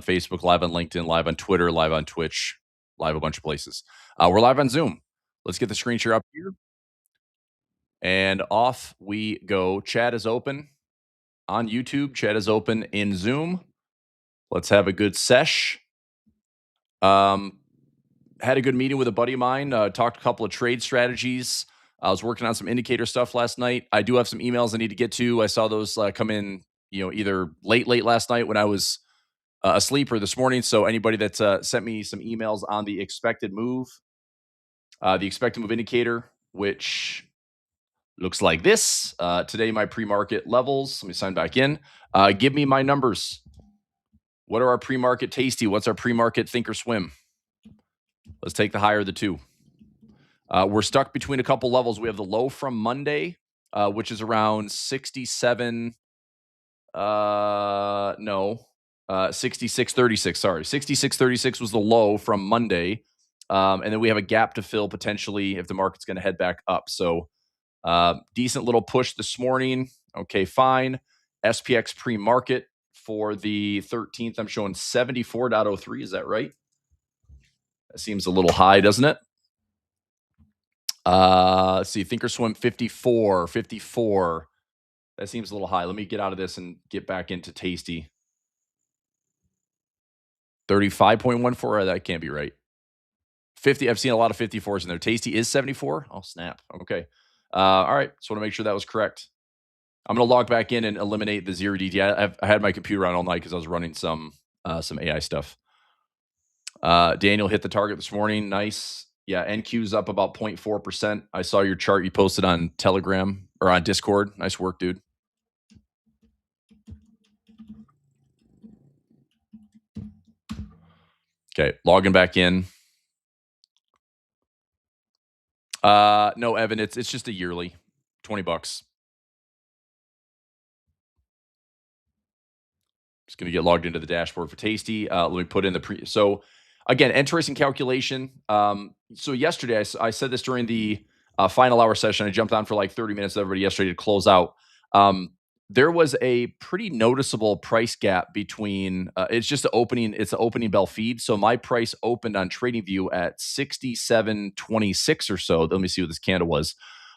Facebook, live on LinkedIn, live on Twitter, live on Twitch, live a bunch of places. We're live on Zoom. Let's get the screen share up here. And off we go. Chat is open on YouTube. Chat is open in Zoom. Let's have a good sesh. Had a good meeting with a buddy of mine. Talked a couple of trade strategies. I was working on some indicator stuff last night. I do have some emails I need to get to. I saw those come in, either late last night when I was asleep or this morning. So anybody that's sent me some emails on the expected move indicator, which looks like this. Today, my pre-market levels. Let me sign back in. Give me my numbers. What are our pre-market tasty? What's our pre-market think or swim? Let's take the higher of the two. We're stuck between a couple levels. We have the low from Monday, which is around 66.36. Sorry. 66.36 was the low from Monday. And then we have a gap to fill potentially if the market's going to head back up. So decent little push this morning. Okay, fine. SPX pre-market for the 13th, I'm showing 74.03. Is that right? That seems a little high, doesn't it? Let's see. Thinkorswim 54. That seems a little high. Let me get out of this and get back into Tasty. 35.14. That can't be right. 50. I've seen a lot of 54s in there. Tasty is 74. Oh, snap. Okay. All right. Just want to make sure that was correct. I'm going to log back in and eliminate the 0DT. I had my computer on all night because I was running some AI stuff. Daniel hit the target this morning. Nice. Yeah, NQ's up about 0.4%. I saw your chart you posted on Telegram or on Discord. Nice work, dude. Okay, logging back in. No, Evan, it's just a yearly, $20. Just going to get logged into the dashboard for Tasty. Let me put in the So again, interesting calculation. So yesterday, I said this during the final hour session. I jumped on for like 30 minutes with everybody yesterday to close out. There was a pretty noticeable price gap between, it's an opening bell feed. So my price opened on TradingView at 67.26 or so. Let me see what this candle was.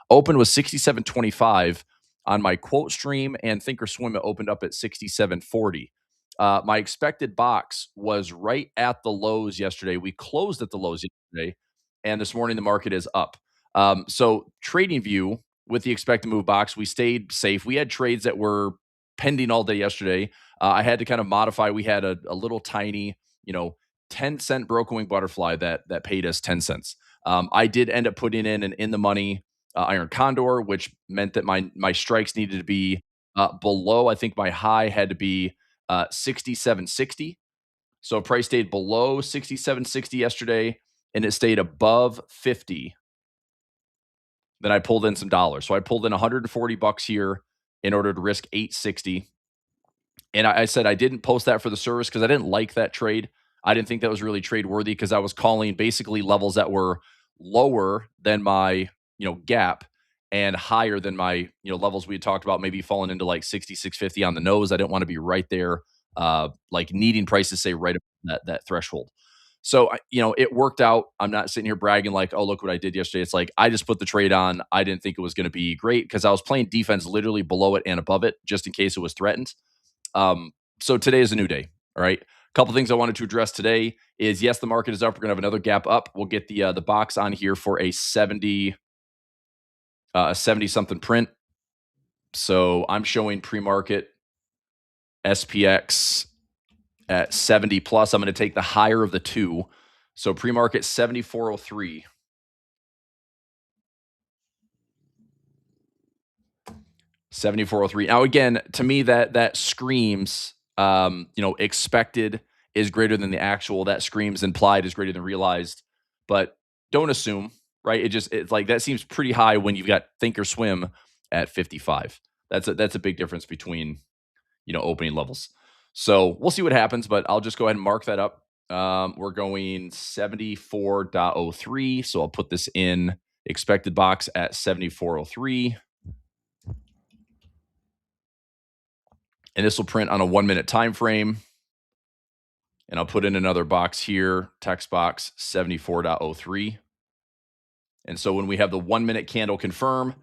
Open was 67.25 on my quote stream, and Thinkorswim it opened up at 67.40. My expected box was right at the lows yesterday. We closed at the lows yesterday, and this morning the market is up. So TradingView with the expected move box, we stayed safe. We had trades that were pending all day yesterday. I had to kind of modify. We had a little tiny, 10-cent broken wing butterfly that paid us 10 cents. I did end up putting in an in the money iron condor, which meant that my strikes needed to be below. I think my high had to be 67.60. So price stayed below 67.60 yesterday, and it stayed above 50. Then I pulled in some dollars. So I pulled in $140 here in order to risk 860. And I said I didn't post that for the service because I didn't like that trade. I didn't think that was really trade worthy because I was calling basically levels that were lower than my gap and higher than my levels we had talked about, maybe falling into like 66.50 on the nose. I didn't want to be right there, like needing prices say right up that threshold. So, it worked out. I'm not sitting here bragging like, oh, look what I did yesterday. It's like I just put the trade on. I didn't think it was going to be great because I was playing defense literally below it and above it just in case it was threatened. So today is a new day. All right. A couple things I wanted to address today is, yes, the market is up. We're going to have another gap up. We'll get the box on here for a 70 something print. So I'm showing pre-market SPX at 70 plus. I'm going to take the higher of the two. So pre-market 74.03. 74.03. Now, again, to me, that screams, expected is greater than the actual. That screams implied is greater than realized. But don't assume, right? It's like that seems pretty high when you've got Thinkorswim at 55. That's a big difference between, opening levels. So we'll see what happens, but I'll just go ahead and mark that up. We're going 74.03. So I'll put this in expected box at 74.03. And this will print on a 1 minute time frame. And I'll put in another box here, text box 74.03. And so when we have the 1 minute candle confirm,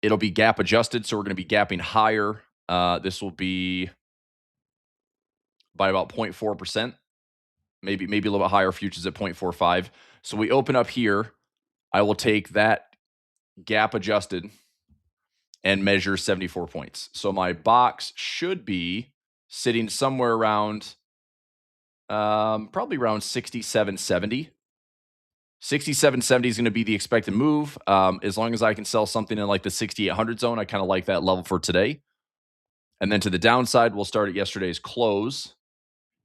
it'll be gap adjusted. So we're going to be gapping higher. This will be by about 0.4%, maybe a little bit higher. Futures at 0.45. So we open up here. I will take that gap adjusted and measure 74 points. So my box should be sitting somewhere around probably around 67.70. 67.70 is going to be the expected move. As long as I can sell something in like the 6,800 zone, I kind of like that level for today. And then to the downside, we'll start at yesterday's close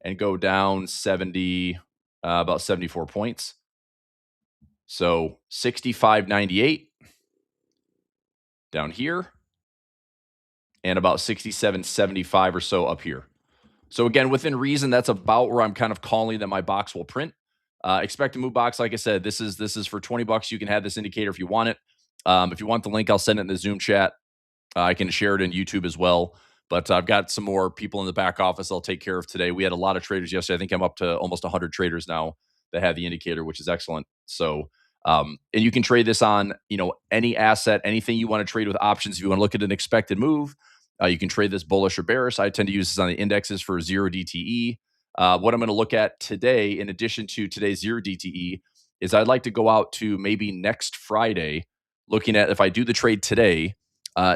and go down 70, about 74 points. So 65.98 down here and about 67.75 or so up here. So again, within reason, that's about where I'm kind of calling that my box will print. Expect to move box, like I said, this is for $20. You can have this indicator if you want it. If you want the link, I'll send it in the Zoom chat. I can share it in YouTube as well. But I've got some more people in the back office I'll take care of today. We had a lot of traders yesterday. I think I'm up to almost 100 traders now that have the indicator, which is excellent. So, and you can trade this on, any asset, anything you want to trade with options. If you want to look at an expected move, you can trade this bullish or bearish. I tend to use this on the indexes for 0 DTE. What I'm going to look at today, in addition to today's 0 DTE, is I'd like to go out to maybe next Friday, looking at if I do the trade today,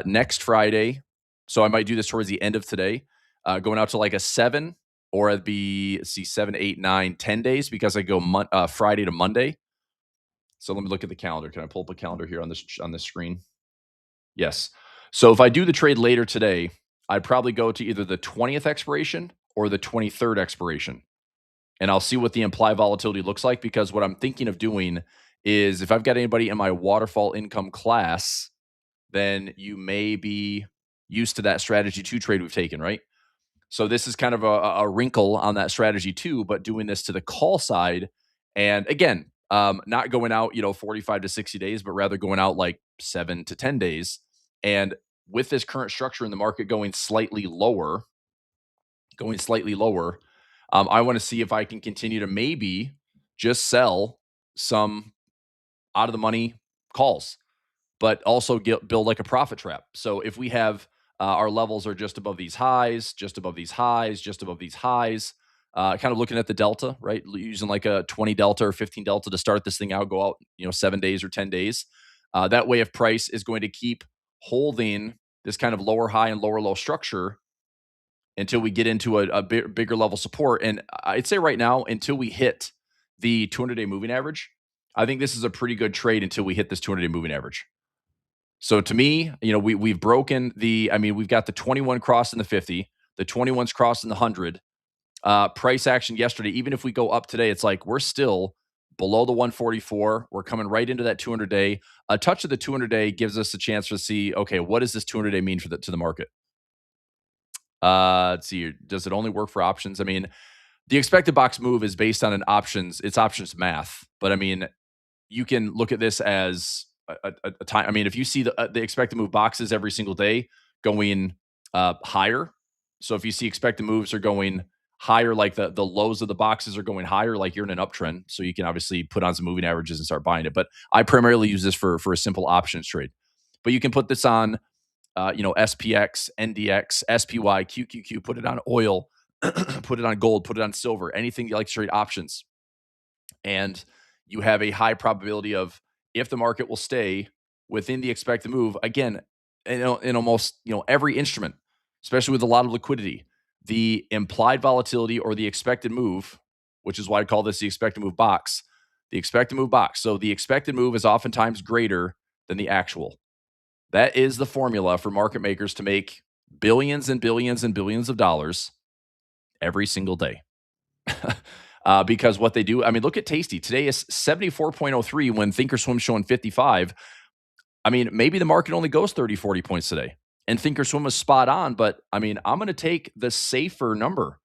next Friday. So I might do this towards the end of today, going out to like a 7, or it'd be, let's see, 7, 8, 9, 10 days, because I go Friday to Monday. So let me look at the calendar. Can I pull up a calendar here on this screen? Yes. So if I do the trade later today, I'd probably go to either the 20th expiration or the 23rd expiration. And I'll see what the implied volatility looks like, because what I'm thinking of doing is, if I've got anybody in my waterfall income class, then you may be used to that strategy 2 trade we've taken, right? So this is kind of a wrinkle on that strategy 2, but doing this to the call side. And again, not going out, 45 to 60 days, but rather going out like 7 to 10 days. And with this current structure in the market going slightly lower, I want to see if I can continue to maybe just sell some out of the money calls, but also build like a profit trap. So if we have our levels are just above these highs, just above these highs, just above these highs, kind of looking at the delta, right? Using like a 20 delta or 15 delta to start this thing out, go out, 7 days or 10 days. That way, if price is going to keep holding this kind of lower high and lower low structure until we get into a bigger level support. And I'd say right now, until we hit the 200-day moving average, I think this is a pretty good trade until we hit this 200-day moving average. So to me, we've broken we've got the 21 cross in the 50, the 21's cross in the 100. Price action yesterday, even if we go up today, it's like we're still below the 144. We're coming right into that 200-day. A touch of the 200-day gives us a chance to see, okay, what does this 200-day mean to the market? Let's see. Does it only work for options? The expected box move is based on it's options math. But you can look at this as a time. If you see the expected move boxes every single day going higher. So if you see expected moves are going higher, like the lows of the boxes are going higher, like you're in an uptrend. So you can obviously put on some moving averages and start buying it. But I primarily use this for a simple options trade. But you can put this on SPX, NDX, SPY, QQQ, put it on oil, put it on gold, put it on silver, anything you like to trade options. And you have a high probability of, if the market will stay within the expected move, again, in almost every instrument, especially with a lot of liquidity, the implied volatility or the expected move, which is why I call this the expected move box, So the expected move is oftentimes greater than the actual. That is the formula for market makers to make billions and billions and billions of dollars every single day. Because what they do, look at Tasty. Today is 74.03 when Thinkorswim's showing 55. Maybe the market only goes 30, 40 points today. And Thinkorswim is spot on, but I'm going to take the safer number.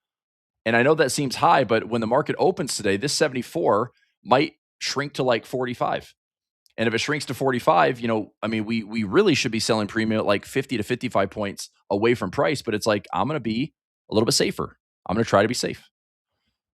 And I know that seems high, but when the market opens today, this 74 might shrink to like 45. And if it shrinks to 45, we really should be selling premium at like 50 to 55 points away from price. But it's like, I'm going to be a little bit safer. I'm going to try to be safe.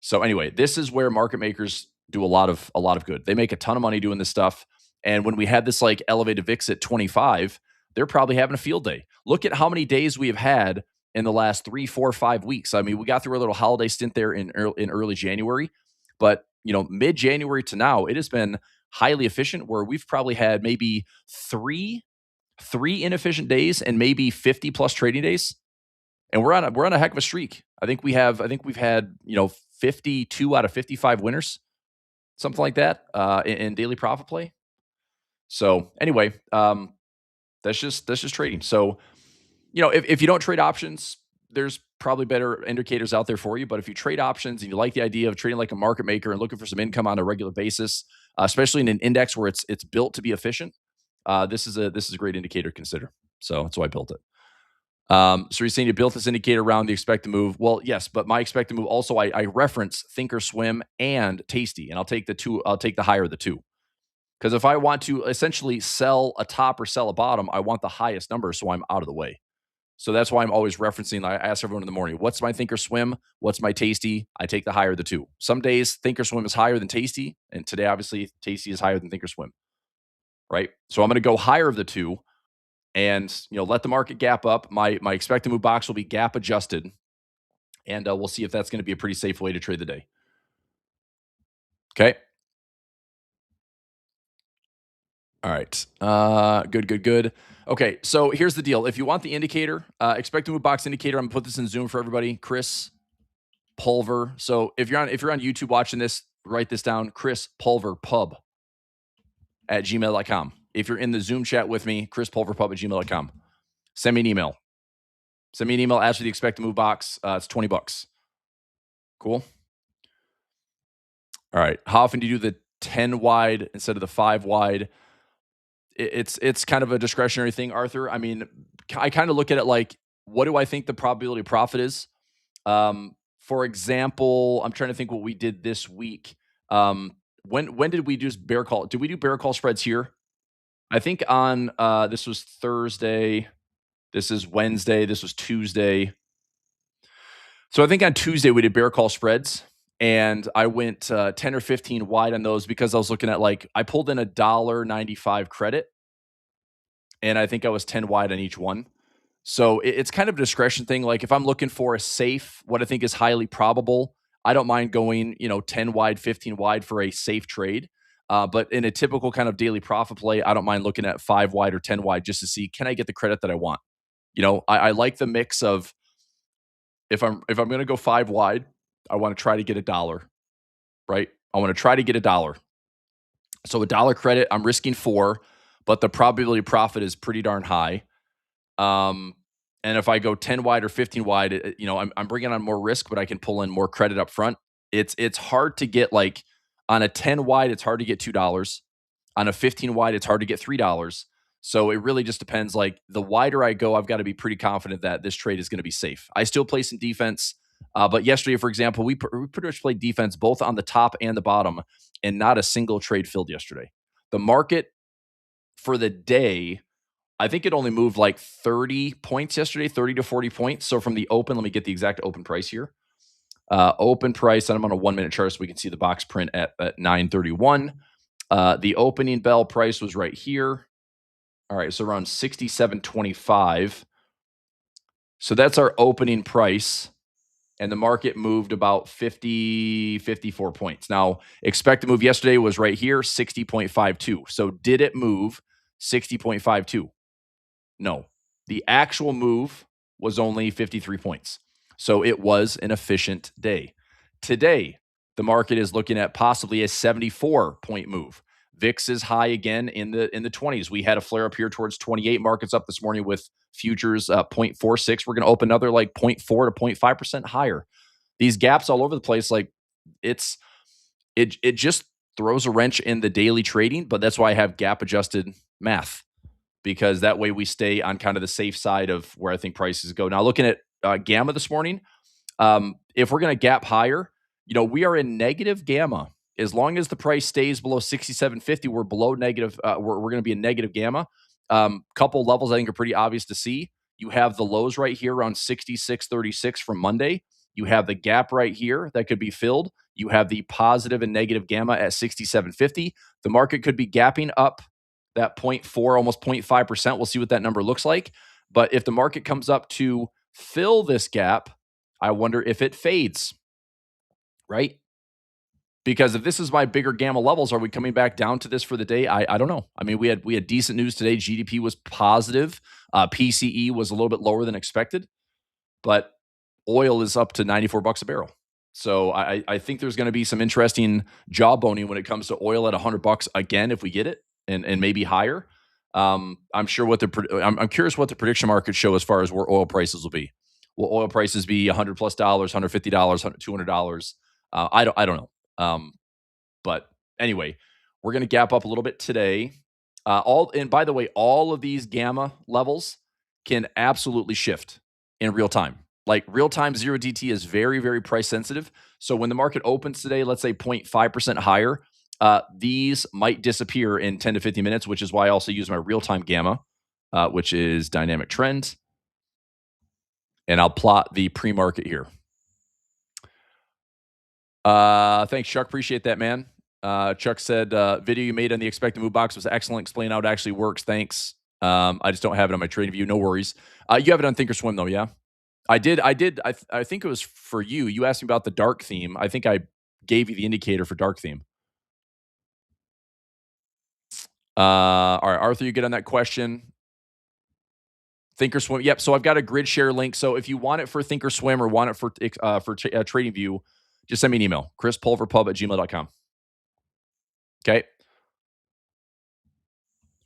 So anyway, this is where market makers do a lot of good. They make a ton of money doing this stuff. And when we had this like elevated VIX at 25, they're probably having a field day. Look at how many days we have had in the last 3, 4, 5 weeks. I mean, we got through a little holiday stint there in early January, but mid-January to now, it has been highly efficient where we've probably had maybe three inefficient days and maybe 50 plus trading days. And we're on a heck of a streak. I think we've had 52 out of 55 winners, something like that, in daily profit play. So anyway, that's just trading. So if you don't trade options, there's probably better indicators out there for you. But if you trade options and you like the idea of trading like a market maker and looking for some income on a regular basis, especially in an index where it's built to be efficient, this is a great indicator to consider. So that's why I built it. So you're saying you built this indicator around the expected move. Well, yes, but my expected move also I reference Thinkorswim and Tasty, and I'll take the two. I'll take the higher of the two. Because if I want to essentially sell a top or sell a bottom, I want the highest number, so I'm out of the way. So that's why I'm always referencing. I ask everyone in the morning, what's my Thinkorswim? What's my Tasty? I take the higher of the two. Some days Thinkorswim is higher than Tasty, and today obviously Tasty is higher than Thinkorswim, right? So I'm going to go higher of the two and let the market gap up. My expected move box will be gap adjusted, and we'll see if that's going to be a pretty safe way to trade the day. Okay. All right. Good. Okay, so here's the deal. If you want the indicator, expected move box indicator, I'm gonna put this in Zoom for everybody. Chris Pulver. So if you're on YouTube watching this, write this down. Chris Pulver Pub at gmail.com. If you're in the Zoom chat with me, Chris Pulver Pub at gmail.com. Send me an email. Send me an email. Ask for the expected move box. It's $20. Cool. All right. How often do you do the 10 wide instead of the 5 wide? It's kind of a discretionary thing, Arthur. I mean, I kind of look at it like, what do I think the probability of profit is? For example, I'm trying to think what we did this week. When did we do bear call? Did we do bear call spreads here? I think on this was Thursday. This is Wednesday. This was Tuesday. So I think on Tuesday we did bear call spreads, and I went 10 or 15 wide on those because I was looking at I pulled in $1.95 credit, and I think I was 10 wide on each one. So it's kind of a discretion thing. Like if I'm looking for a safe, what I think is highly probable, I don't mind going 10 wide, 15 wide for a safe trade. But in a typical kind of daily profit play, I don't mind looking at 5 wide or 10 wide just to see, can I get the credit that I want? I like the mix of, if I'm going to go 5 wide, I want to try to get $1, right? I want to try to get $1. So $1 credit, I'm risking 4, but the probability of profit is pretty darn high. And if I go 10 wide or 15 wide, I'm bringing on more risk, but I can pull in more credit up front. It's hard to get on a 10 wide, it's hard to get $2. On a 15 wide, it's hard to get $3. So it really just depends. Like the wider I go, I've got to be pretty confident that this trade is going to be safe. I still play some defense. But yesterday, for example, we pretty much played defense both on the top and the bottom, and not a single trade filled yesterday. The market for the day, I think it only moved 30 points yesterday, 30 to 40 points. So from the open, let me get the exact open price here. Open price, and I'm on a 1-minute chart so we can see the box print at 9:31. The opening bell price was right here. All right, so around 67.25. So that's our opening price. And the market moved about 54 points. Now, expected move yesterday was right here, 60.52. So did it move 60.52? No. The actual move was only 53 points. So it was an efficient day. Today, the market is looking at possibly a 74-point move. VIX is high again in the 20s. We had a flare up here towards 28. Markets up this morning with futures 0.46. We're going to open another 0.4 to 0.5% higher. These gaps all over the place, it just throws a wrench in the daily trading, but that's why I have gap adjusted math, because that way we stay on kind of the safe side of where I think prices go. Now, looking at gamma this morning, if we're going to gap higher, we are in negative gamma. As long as the price stays below 67.50, we're below negative. We're going to be in negative gamma. Couple levels I think are pretty obvious to see. You have the lows right here around 66.36 from Monday, You have the gap right here that could be filled. You have the positive and negative gamma at 67.50. The market could be gapping up that point 0.4, almost 0.5%. We'll see what that number looks like. But if the market comes up to fill this gap, I wonder if it fades, right? Because if this is my bigger gamma levels, are we coming back down to this for the day? I don't know. I mean, we had decent news today. GDP was positive. PCE was a little bit lower than expected, but oil is up to $94 a barrel. So I think there's going to be some interesting jawboning when it comes to oil at $100 again if we get it, and maybe higher. I'm sure I'm curious what the prediction markets show as far as where oil prices will be. Will oil prices be $100 plus, $150, $200? I don't know. But anyway, we're going to gap up a little bit today. And by the way, all of these gamma levels can absolutely shift in real time. Like real time 0DT is very, very price sensitive. So when the market opens today, let's say 0.5% higher, these might disappear in 10 to 15 minutes, which is why I also use my real time gamma, which is dynamic trend. And I'll plot the pre-market here. Thanks, Chuck. Appreciate that, man. Chuck said, video you made on the expected move box was excellent. Explain how it actually works. Thanks. I just don't have it on my trading view. No worries. You have it on Thinkorswim though, yeah? I did. I think it was for you. You asked me about the dark theme. I think I gave you the indicator for dark theme. All right, Arthur, you get on that question. Thinkorswim. Yep. So I've got a grid share link. So if you want it for Thinkorswim or want it for TradingView, just send me an email, chrispulverpub@gmail.com. Okay.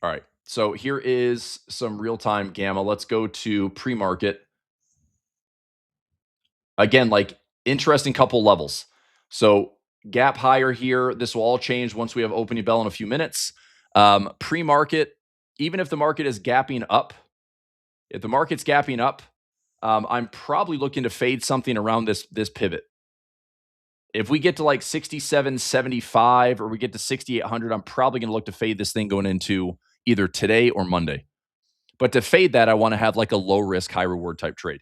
All right. So here is some real-time gamma. Let's go to pre-market. Again, like interesting couple levels. So gap higher here. This will all change once we have opening bell in a few minutes. Pre-market, even if the market is gapping up, if the market's gapping up, I'm probably looking to fade something around this pivot. If we get to like 67.75 or we get to 6,800, I'm probably going to look to fade this thing going into either today or Monday. But to fade that, I want to have like a low risk, high reward type trade.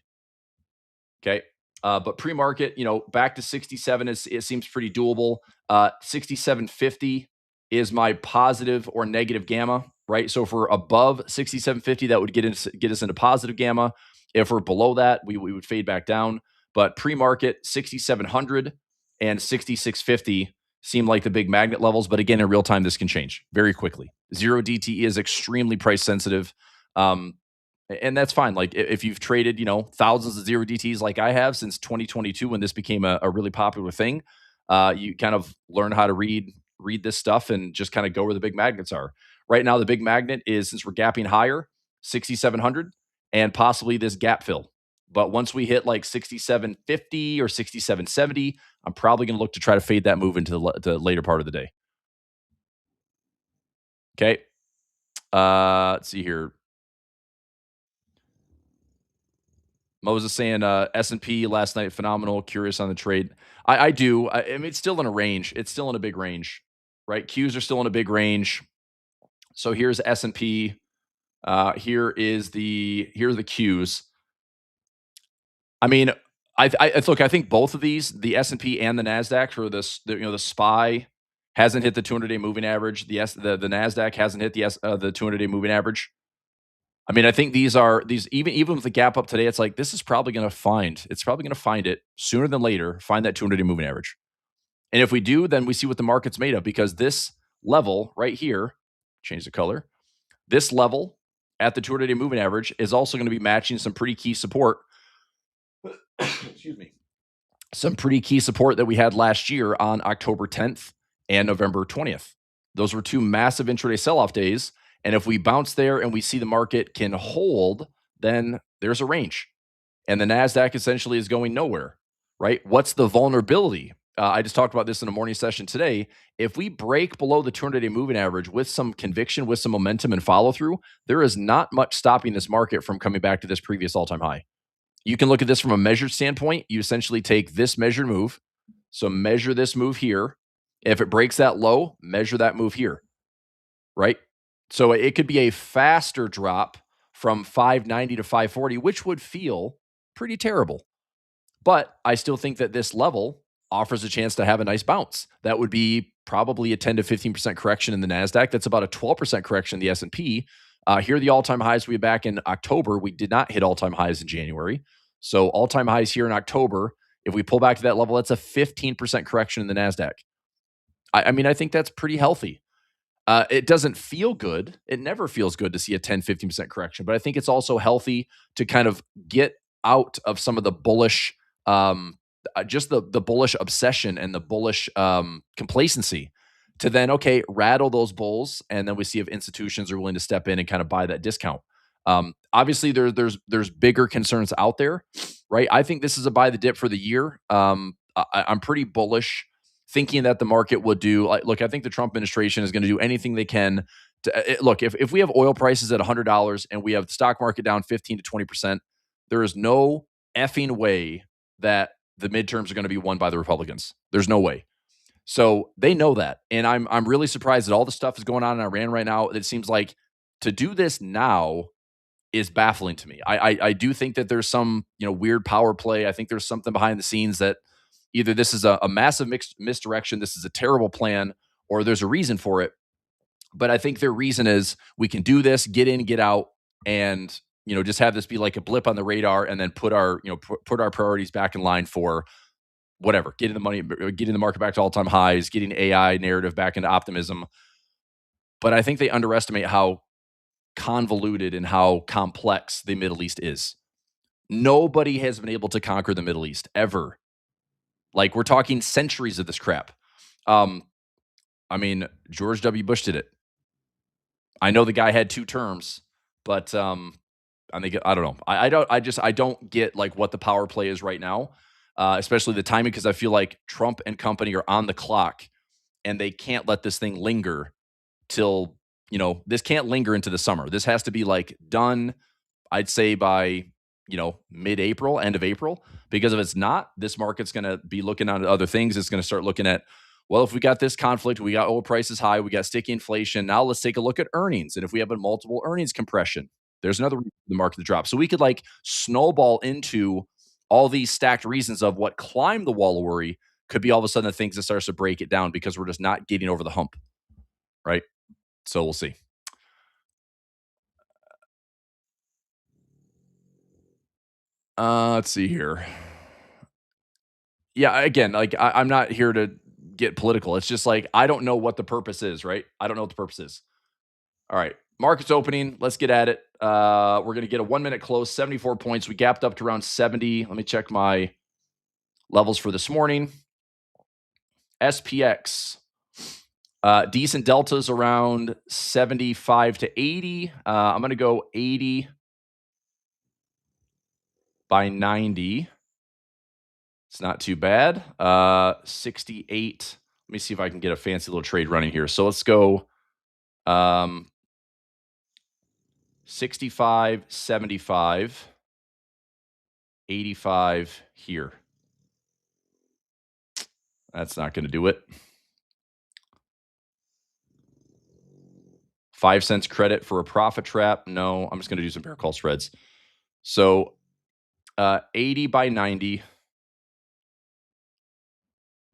Okay. But pre-market, back to 67 it seems pretty doable. 67.50 is my positive or negative gamma, right? So if we're above 67.50, that would get us into positive gamma. If we're below that, we would fade back down. But pre-market, 6,700 and 66.50 seem like the big magnet levels. But again, in real time, this can change very quickly. 0DTE is extremely price sensitive. And that's fine. Like if you've traded, thousands of 0DTs like I have since 2022, when this became a really popular thing, you kind of learn how to read this stuff and just kind of go where the big magnets are. Right now, the big magnet is, since we're gapping higher, 6,700 and possibly this gap fill. But once we hit like 67.50 or 67.70, I'm probably going to look to try to fade that move into the later part of the day. Okay. Let's see here. Moses saying S&P last night, phenomenal. Curious on the trade. I do. I mean, it's still in a range. It's still in a big range, right? Qs are still in a big range. So here's S&P. Here are the Qs. I mean, I look. I think both of these, the S&P and the Nasdaq, for this, the SPY hasn't hit the 200-day moving average. The Nasdaq hasn't hit the 200-day moving average. I mean, I think these even with the gap up today, it's like this is probably going to find it sooner than later, find that 200-day moving average. And if we do, then we see what the market's made of, because this level right here, change the color, this level at the 200-day moving average is also going to be matching some pretty key support. Excuse me. Some pretty key support that we had last year on October 10th and November 20th. Those were two massive intraday sell-off days. And if we bounce there and we see the market can hold, then there's a range. And the NASDAQ essentially is going nowhere, right? What's the vulnerability? I just talked about this in a morning session today. If we break below the 200-day moving average with some conviction, with some momentum and follow through, there is not much stopping this market from coming back to this previous all-time high. You can look at this from a measured standpoint. You essentially take this measured move. So measure this move here. If it breaks that low, measure that move here, right? So it could be a faster drop from 590 to 540, which would feel pretty terrible. But I still think that this level offers a chance to have a nice bounce. That would be probably a 10 to 15% correction in the Nasdaq. That's about a 12% correction in the S&P. Here are the all-time highs we had back in October. We did not hit all-time highs in January. So all-time highs here in October, if we pull back to that level, that's a 15% correction in the Nasdaq. I mean, I think that's pretty healthy. It doesn't feel good. It never feels good to see a 10, 15% correction, but I think it's also healthy to kind of get out of some of the bullish, just the bullish obsession and the bullish complacency to then, okay, rattle those bulls. And then we see if institutions are willing to step in and kind of buy that discount. Obviously, there's bigger concerns out there, right? I think this is a buy the dip for the year. I'm pretty bullish thinking that the market would do like, look, I think the Trump administration is going to do anything they can to look, if we have oil prices at $100 and we have the stock market down 15 to 20%, there is no effing way that the midterms are going to be won by the Republicans. There's no way. So they know that. And I'm really surprised that all the stuff is going on in Iran right now. It seems like to do this now is baffling to me. I do think that there's some, weird power play. I think there's something behind the scenes that either this is a massive misdirection, this is a terrible plan, or there's a reason for it. But I think their reason is we can do this, get in, get out, and just have this be like a blip on the radar, and then put our put our priorities back in line for whatever, getting the money, getting the market back to all-time highs, getting AI narrative back into optimism. But I think they underestimate how convoluted and how complex the Middle East is. Nobody has been able to conquer the Middle East ever. Like, we're talking centuries of this crap. I mean, George W. Bush did it. I know the guy had 2 terms, but I think I don't know. I don't get like what the power play is right now, especially the timing, because I feel like Trump and company are on the clock, and they can't let this thing linger till this can't linger into the summer. This has to be like done, I'd say by mid-April, end of April, because if it's not, this market's going to be looking at other things. It's going to start looking at, well, if we got this conflict, we got oil prices high, we got sticky inflation. Now let's take a look at earnings. And if we have a multiple earnings compression, there's another reason for the market to drop. So we could like snowball into all these stacked reasons of what climbed the wall of worry could be all of a sudden the things that starts to break it down because we're just not getting over the hump, right? So we'll see. Let's see here. Yeah, again, like I'm not here to get political. It's just like I don't know what the purpose is, right? I don't know what the purpose is. All right. Market's opening. Let's get at it. We're going to get a 1 minute close, 74 points. We gapped up to around 70. Let me check my levels for this morning. SPX. Decent deltas around 75 to 80. I'm going to go 80 by 90. It's not too bad. 68. Let me see if I can get a fancy little trade running here. So let's go 65, 75, 85 here. That's not going to do it. 5 cents credit for a profit trap. No, I'm just going to do some bear call spreads. So 80 by 90.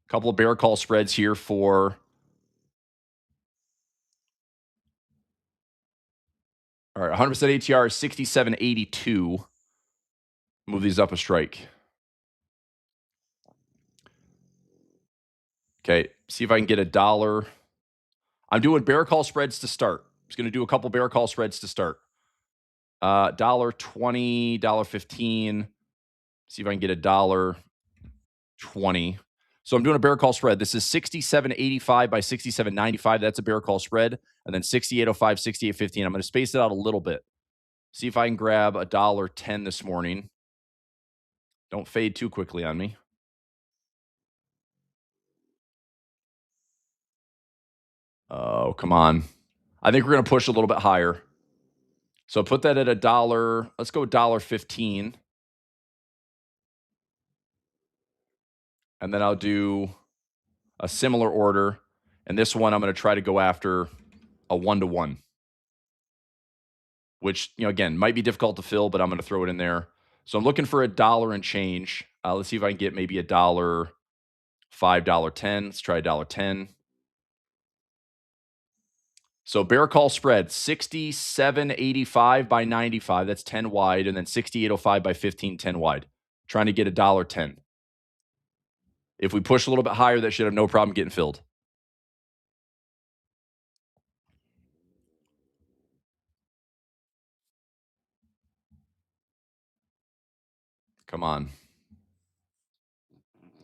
Couple of bear call spreads here for all right, 100% ATR is 67.82. Move these up a strike. Okay, see if I can get $1. I'm doing bear call spreads to start. I'm just going to do a couple bear call spreads to start. $1.20, $1.15. See if I can get $1.20. So I'm doing a bear call spread. This is 67.85 by 67.95. That's a bear call spread. And then 68.05, 68.15. I'm going to space it out a little bit. See if I can grab $1.10 this morning. Don't fade too quickly on me. Oh, come on. I think we're going to push a little bit higher. So put that at $1. Let's go $1.15. And then I'll do a similar order. And this one, I'm going to try to go after a 1-to-1, which, again, might be difficult to fill, but I'm going to throw it in there. So I'm looking for $1 and change. Let's see if I can get maybe $1, $5.10. Let's try $1.10. So bear call spread 67.85 by 95. That's 10 wide, and then 68.05 by 15, 10 wide. Trying to get $1.10. If we push a little bit higher, that should have no problem getting filled. Come on.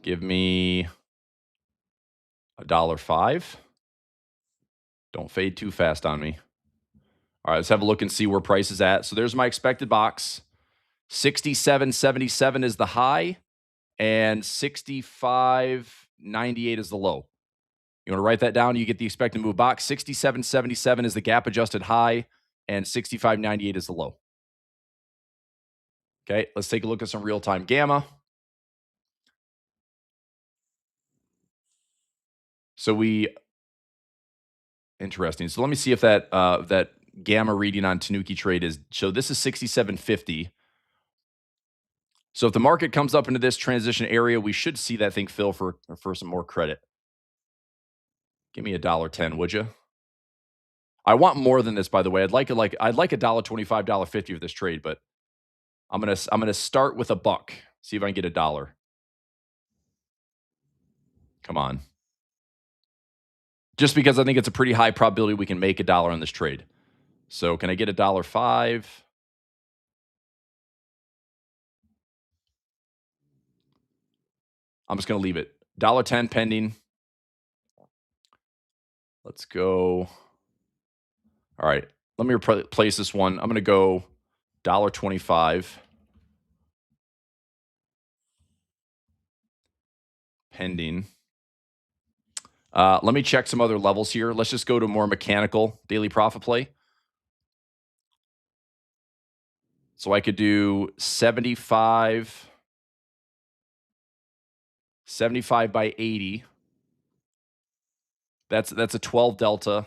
Give me $1.05. Don't fade too fast on me. All right, let's have a look and see where price is at. So there's my expected box. 67.77 is the high, and 65.98 is the low. You want to write that down? You get the expected move box. 67.77 is the gap adjusted high, and 65.98 is the low. Okay, let's take a look at some real time gamma. So interesting. So let me see if that that gamma reading on Tanuki trade is. So this is 67.50. So if the market comes up into this transition area, we should see that thing fill for some more credit. Give me $1.10, would you? I want more than this, by the way. I'd like $1.25, $1.50 for this trade, but I'm gonna start with $1. See if I can get $1. Come on. Just because I think it's a pretty high probability we can make $1 on this trade. So can I get $1.05? I'm just gonna leave it. $1.10 pending. Let's go. All right. Let me replace this one. I'm gonna go $1.25. Pending. Let me check some other levels here. Let's just go to more mechanical daily profit play. So I could do 75 by 80. That's a 12 delta.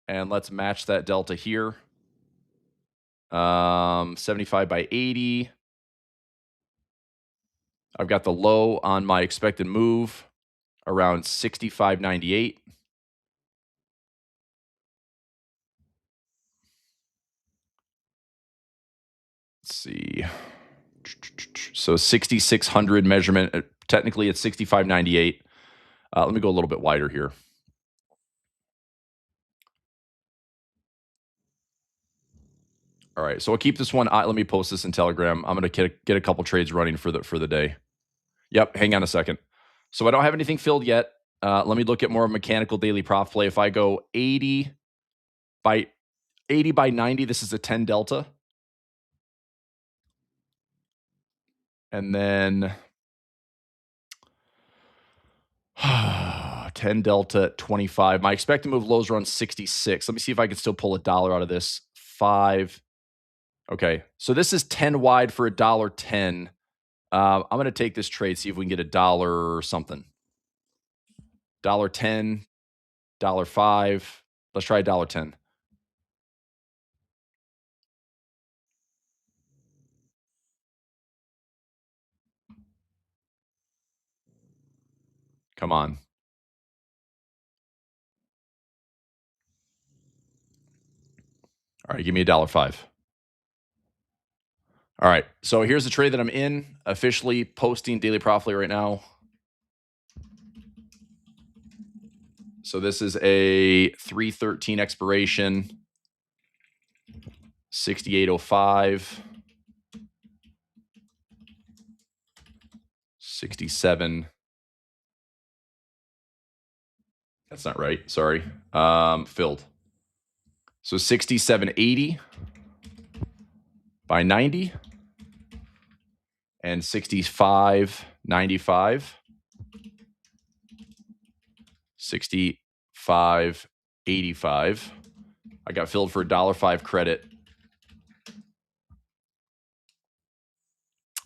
And let's match that delta here. 75 by 80. I've got the low on my expected move around 65.98. Let's see. So 6,600 measurement. Technically, it's 65.98. Let me go a little bit wider here. All right, so I'll keep this one. Let me post this in Telegram. I'm going to get a couple trades running for the day. Yep, hang on a second. So I don't have anything filled yet. Let me look at more mechanical daily profit play. If I go 80 by 90, this is a 10 delta. And then 10 delta 25. My expected move lows are on 66. Let me see if I can still pull $1 out of this. 5. Okay, so this is 10 wide for $1.10. I'm going to take this trade, see if we can get $1 or something. $1.10, $1.05. Let's try $1.10. Come on. All right, give me $1.05. All right, so here's the trade that I'm in. Officially posting daily profit right now. So this is a 3/13 expiration. 68.05. 67. That's not right. Sorry. Filled. So 67.80 by 90 and 65.95. 65.85. I got filled for $1.05 credit.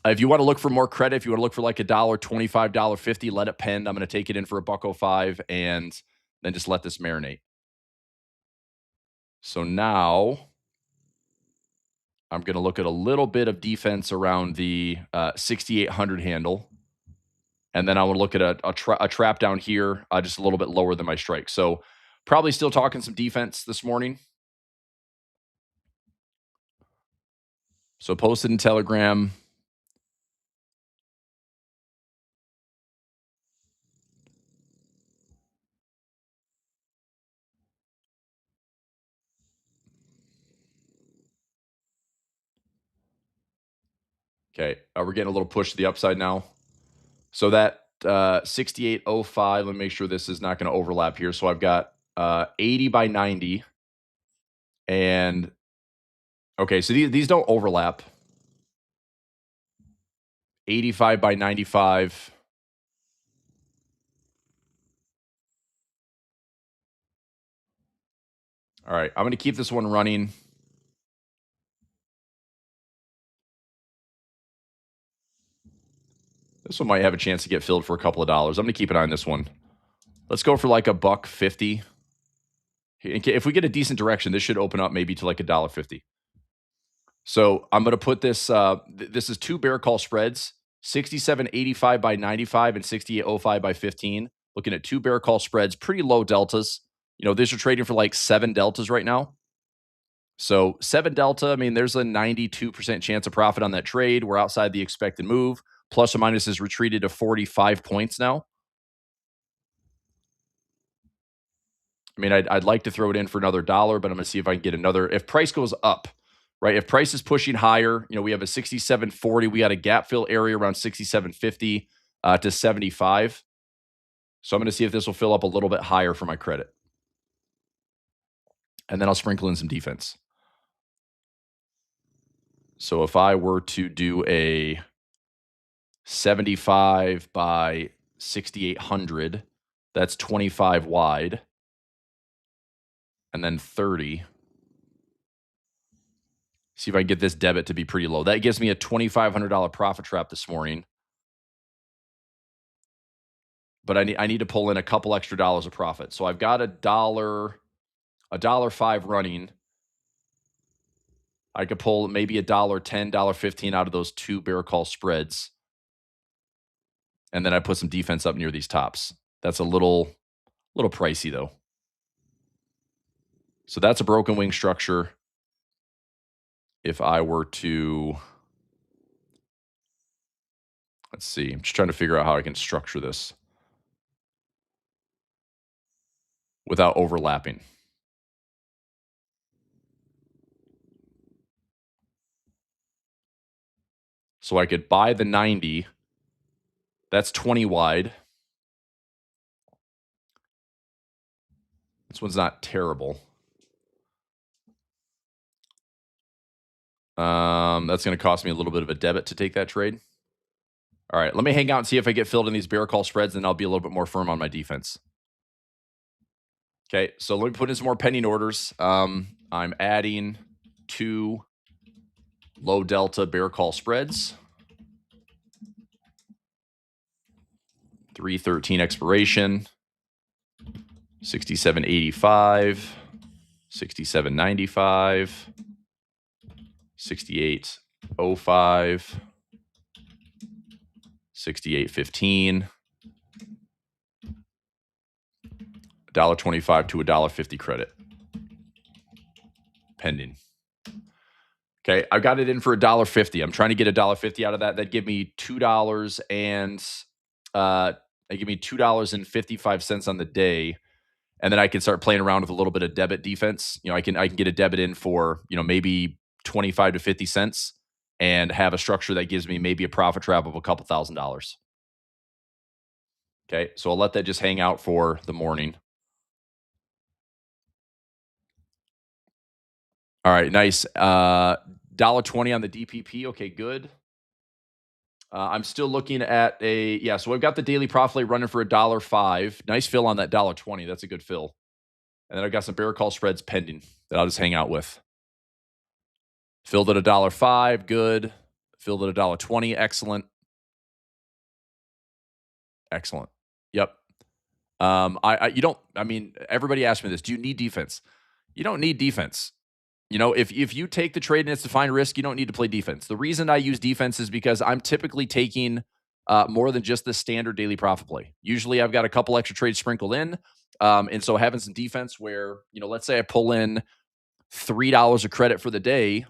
If you want to look for more credit, if you want to look for like $1.25, $1.50, let it pend. I'm going to take it in for $1.05 and then just let this marinate. So now I'm going to look at a little bit of defense around the 6,800 handle. And then I would look at a trap down here, just a little bit lower than my strike. So probably still talking some defense this morning. So posted in Telegram. Okay, we're getting a little push to the upside now. So that 6805, let me make sure this is not going to overlap here. So I've got 80 by 90. And okay, so these don't overlap. 85 by 95. All right, I'm going to keep this one running. This one might have a chance to get filled for a couple of dollars. I'm going to keep an eye on this one. Let's go for like a $1.50. If we get a decent direction, this should open up maybe to like $1.50. So I'm going to put this. This is two bear call spreads: 67.85 by 95 and 68.05 by 15. Looking at two bear call spreads, pretty low deltas. These are trading for like 7 deltas right now. So 7 delta. I mean, there's a 92% chance of profit on that trade. We're outside the expected move. Plus or minus is retreated to 45 points now. I mean, I'd like to throw it in for another dollar, but I'm going to see if I can get another. If price goes up, right? If price is pushing higher, we have a 67.40. We got a gap fill area around 67.50 to 75. So I'm going to see if this will fill up a little bit higher for my credit. And then I'll sprinkle in some defense. So if I were to do a 75 by 6,800, that's 25 wide. And then 30. See if I can get this debit to be pretty low. That gives me a $2,500 profit trap this morning. But I need to pull in a couple extra dollars of profit. So I've got $1.05 running. I could pull maybe $1.10, $1.15 out of those two bear call spreads. And then I put some defense up near these tops. That's a little pricey though. So that's a broken wing structure. If I were to, let's see, I'm just trying to figure out how I can structure this without overlapping. So I could buy the 90. That's 20 wide. This one's not terrible. That's going to cost me a little bit of a debit to take that trade. All right, let me hang out and see if I get filled in these bear call spreads, and I'll be a little bit more firm on my defense. Okay, so let me put in some more pending orders. I'm adding 2 low delta bear call spreads. 313 expiration. 67.85. 67.95. 68.05. 68.15. $1.25 to $1.50 credit. Pending. Okay, I got it in for $1.50. I'm trying to get $1.50 out of that. That'd give me $2 and they give me $2.55 on the day. And then I can start playing around with a little bit of debit defense. I can get a debit in for, maybe 25 to 50 cents and have a structure that gives me maybe a profit trap of a couple $1,000s. Okay, so I'll let that just hang out for the morning. All right, nice. $1.20 on the DPP. Okay, good. I'm still looking at so I've got the daily profit rate running for $1.05. Nice fill on that $1.20. That's a good fill. And then I've got some bear call spreads pending that I'll just hang out with. Filled at $1.05, good. Filled at $1.20, excellent. Excellent. Yep. Everybody asked me this. Do you need defense? You don't need defense. If you take the trade and it's defined risk, you don't need to play defense. The reason I use defense is because I'm typically taking more than just the standard daily profit play. Usually I've got a couple extra trades sprinkled in. And so having some defense where, let's say I pull in $3 of credit for the day.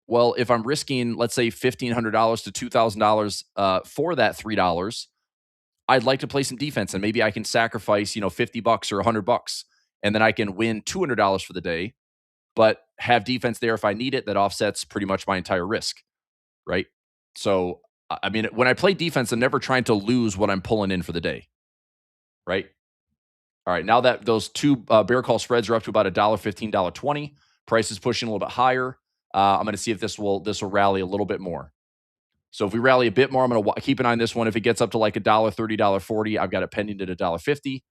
Well, if I'm risking, let's say $1,500 to $2,000 for that $3, I'd like to play some defense and maybe I can sacrifice, $50 or $100 and then I can win $200 for the day, but have defense there if I need it that offsets pretty much my entire risk, right? So, I mean, when I play defense, I'm never trying to lose what I'm pulling in for the day, right? All right, now that those two bear call spreads are up to about $1.15, $1.20, price is pushing a little bit higher. I'm going to see if this will rally a little bit more. So if we rally a bit more, I'm going to keep an eye on this one. If it gets up to like $1.30, $1.40, I've got it pending at $1.50.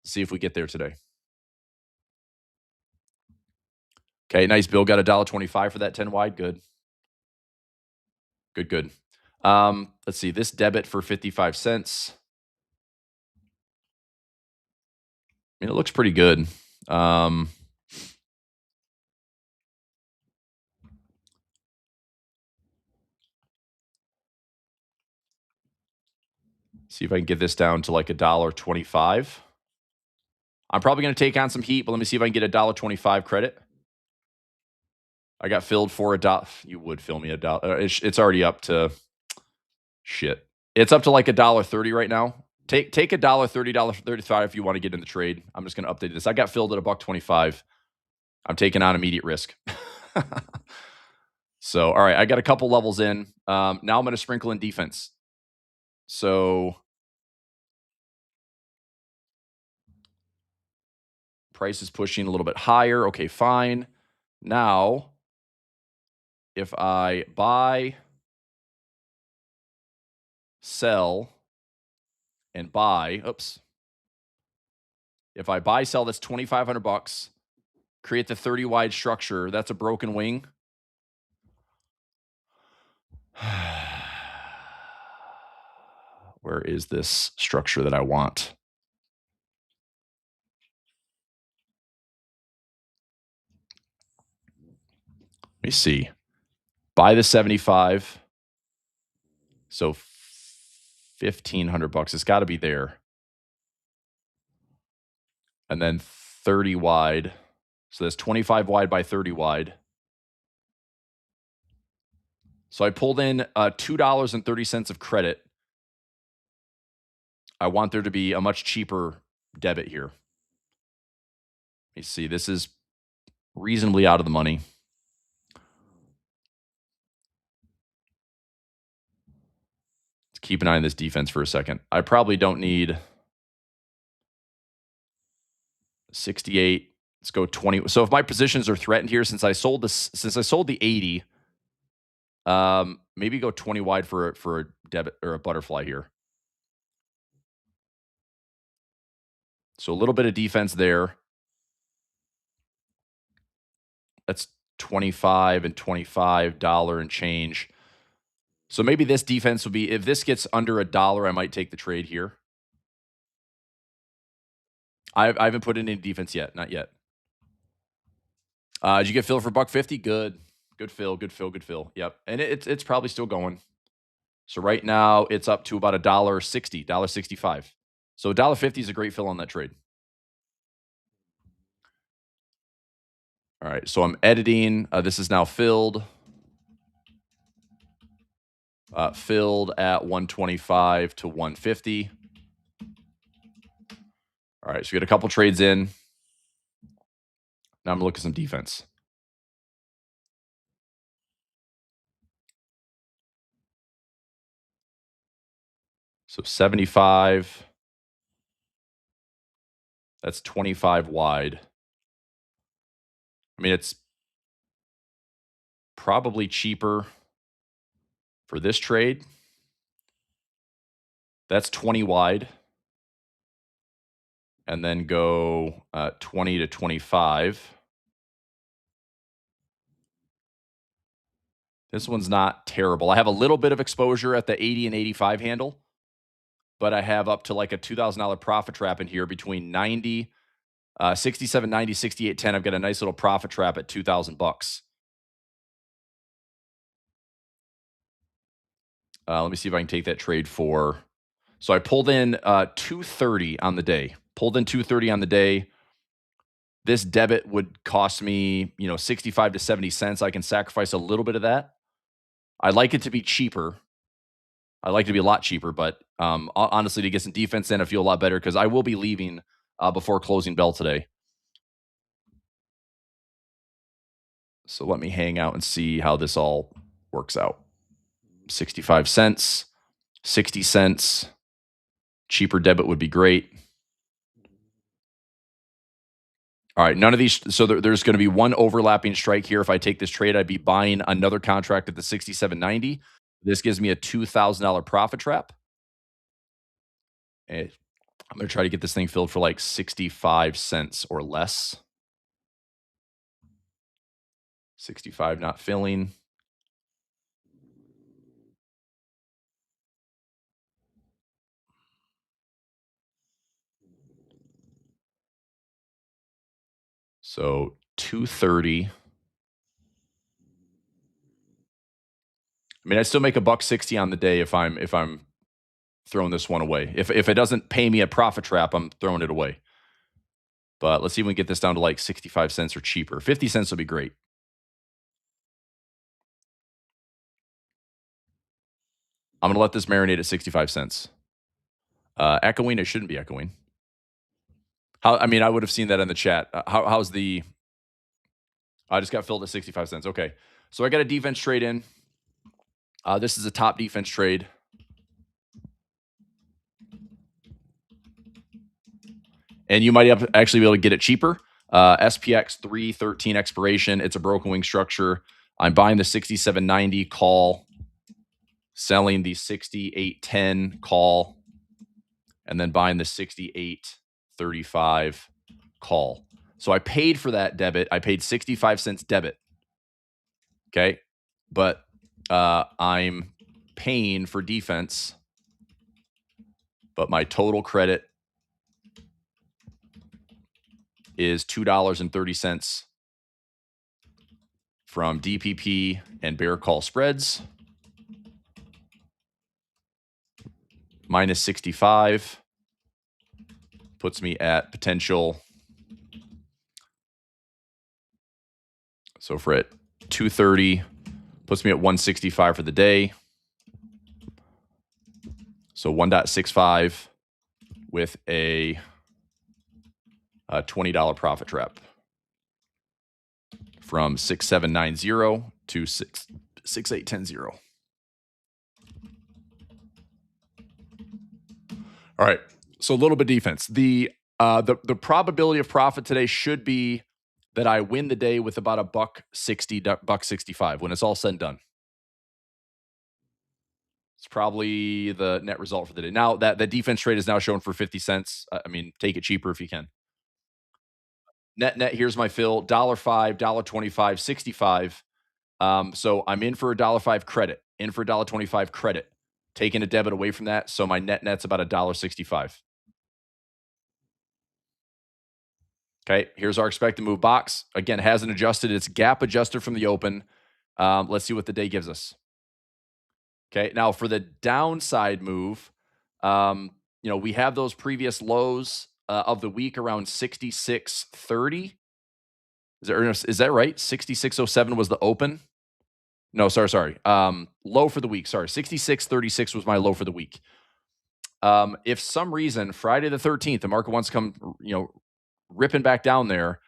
See if we get there today. Okay, nice. Bill got $1.25 for that 10 wide. Good. Good. Let's see. This debit for 55 cents. I mean, it looks pretty good. See if I can get this down to like $1.25. I'm probably going to take on some heat, but let me see if I can get $1.25 credit. I got filled for $1. You would fill me $1. It's already up to shit. It's up to like $1.30 right now. Take $1.30, $1.35 if you want to get in the trade. I'm just going to update this. I got filled at $1.25. I'm taking on immediate risk. So, all right, I got a couple levels in. Now I'm going to sprinkle in defense. So, price is pushing a little bit higher. Okay, fine. Now, if I buy, sell, and buy, if I buy, sell, that's $2,500. Create the 30 wide structure. That's a broken wing. Where is this structure that I want? Let me see. Buy the 75. So $1,500. It's got to be there. And then 30 wide. So that's 25 wide by 30 wide. So I pulled in $2.30 of credit. I want there to be a much cheaper debit here. Let me see. This is reasonably out of the money. Let's keep an eye on this defense for a second. I probably don't need 68. Let's go 20. So if my positions are threatened here, since I sold the 80, maybe go 20 wide for a debit or a butterfly here. So a little bit of defense there. That's 25 and $25 and change. So maybe this defense will be, if this gets under $1, I might take the trade here. I haven't put in any defense yet. Not yet. Did you get filled for $1.50? Good. Good fill. Yep. And it's probably still going. So right now it's up to about $1.60, $1.65. So $1.50 is a great fill on that trade. All right. So I'm editing. This is now filled. Filled at 125 to 150. All right. So we got a couple trades in. Now I'm going to look at some defense. So 75. That's 25 wide. I mean, it's probably cheaper for this trade. That's 20 wide. And then go 20 to 25. This one's not terrible. I have a little bit of exposure at the 80 and 85 handle, but I have up to like a $2,000 profit trap in here between 90 $67.90, $68.10. I've got a nice little profit trap at 2,000 bucks. Let me see if I can take that trade for. So I pulled in 230 on the day. Pulled in 230 on the day. This debit would cost me, 65 to 70 cents. I can sacrifice a little bit of that. I'd like it to be cheaper. I'd like it to be a lot cheaper, but honestly, to get some defense in, I feel a lot better because I will be leaving before closing bell today. So let me hang out and see how this all works out. 65 cents, 60 cents. Cheaper debit would be great. All right, none of these. So there's going to be one overlapping strike here. If I take this trade, I'd be buying another contract at the 67.90. This gives me a $2,000 profit trap. And I'm going to try to get this thing filled for like 65 cents or less. 65 not filling. So 230. I mean, I still make a $1.60 on the day if I'm throwing this one away. If it doesn't pay me a profit trap, I'm throwing it away. But let's see if we can get this down to like 65 cents or cheaper. 50 cents would be great. I'm going to let this marinate at 65 cents. Echoing, it shouldn't be echoing. I mean, I would have seen that in the chat. How's the... I just got filled at 65 cents. Okay. So I got a defense trade in. This is a top defense trade. And you might actually be able to get it cheaper. SPX 313 expiration. It's a broken wing structure. I'm buying the 67.90 call, selling the 68.10 call, and then buying the 68.35 call. So I paid for that debit. I paid 65 cents debit. Okay. But I'm paying for defense, but my total credit is $2.30 from DPP and bear call spreads. Minus 65 puts me at potential. So for it, 230 puts me at 165 for the day. So 1.65 with a $20 profit trap from 6790 to 6810. All right. So a little bit defense. The probability of profit today should be that I win the day with about a $1.60, $1.65 when it's all said and done. It's probably the net result for the day. Now that the defense trade is now shown for 50 cents. I mean, take it cheaper if you can. Net, here's my fill. $1.05, $1.25, 65. So I'm in for a $1.05 credit, in for a $1.25 credit, taking a debit away from that. So my net's about $1.65. Okay, here's our expected move box. Again, hasn't adjusted. It's gap adjusted from the open. Let's see what the day gives us. Okay, now for the downside move, we have those previous lows of the week around 66.30. Is that right? 66.07 was the open. No, sorry. Low for the week. Sorry, 66.36 was my low for the week. If some reason Friday the 13th, the market wants to come, ripping back down there,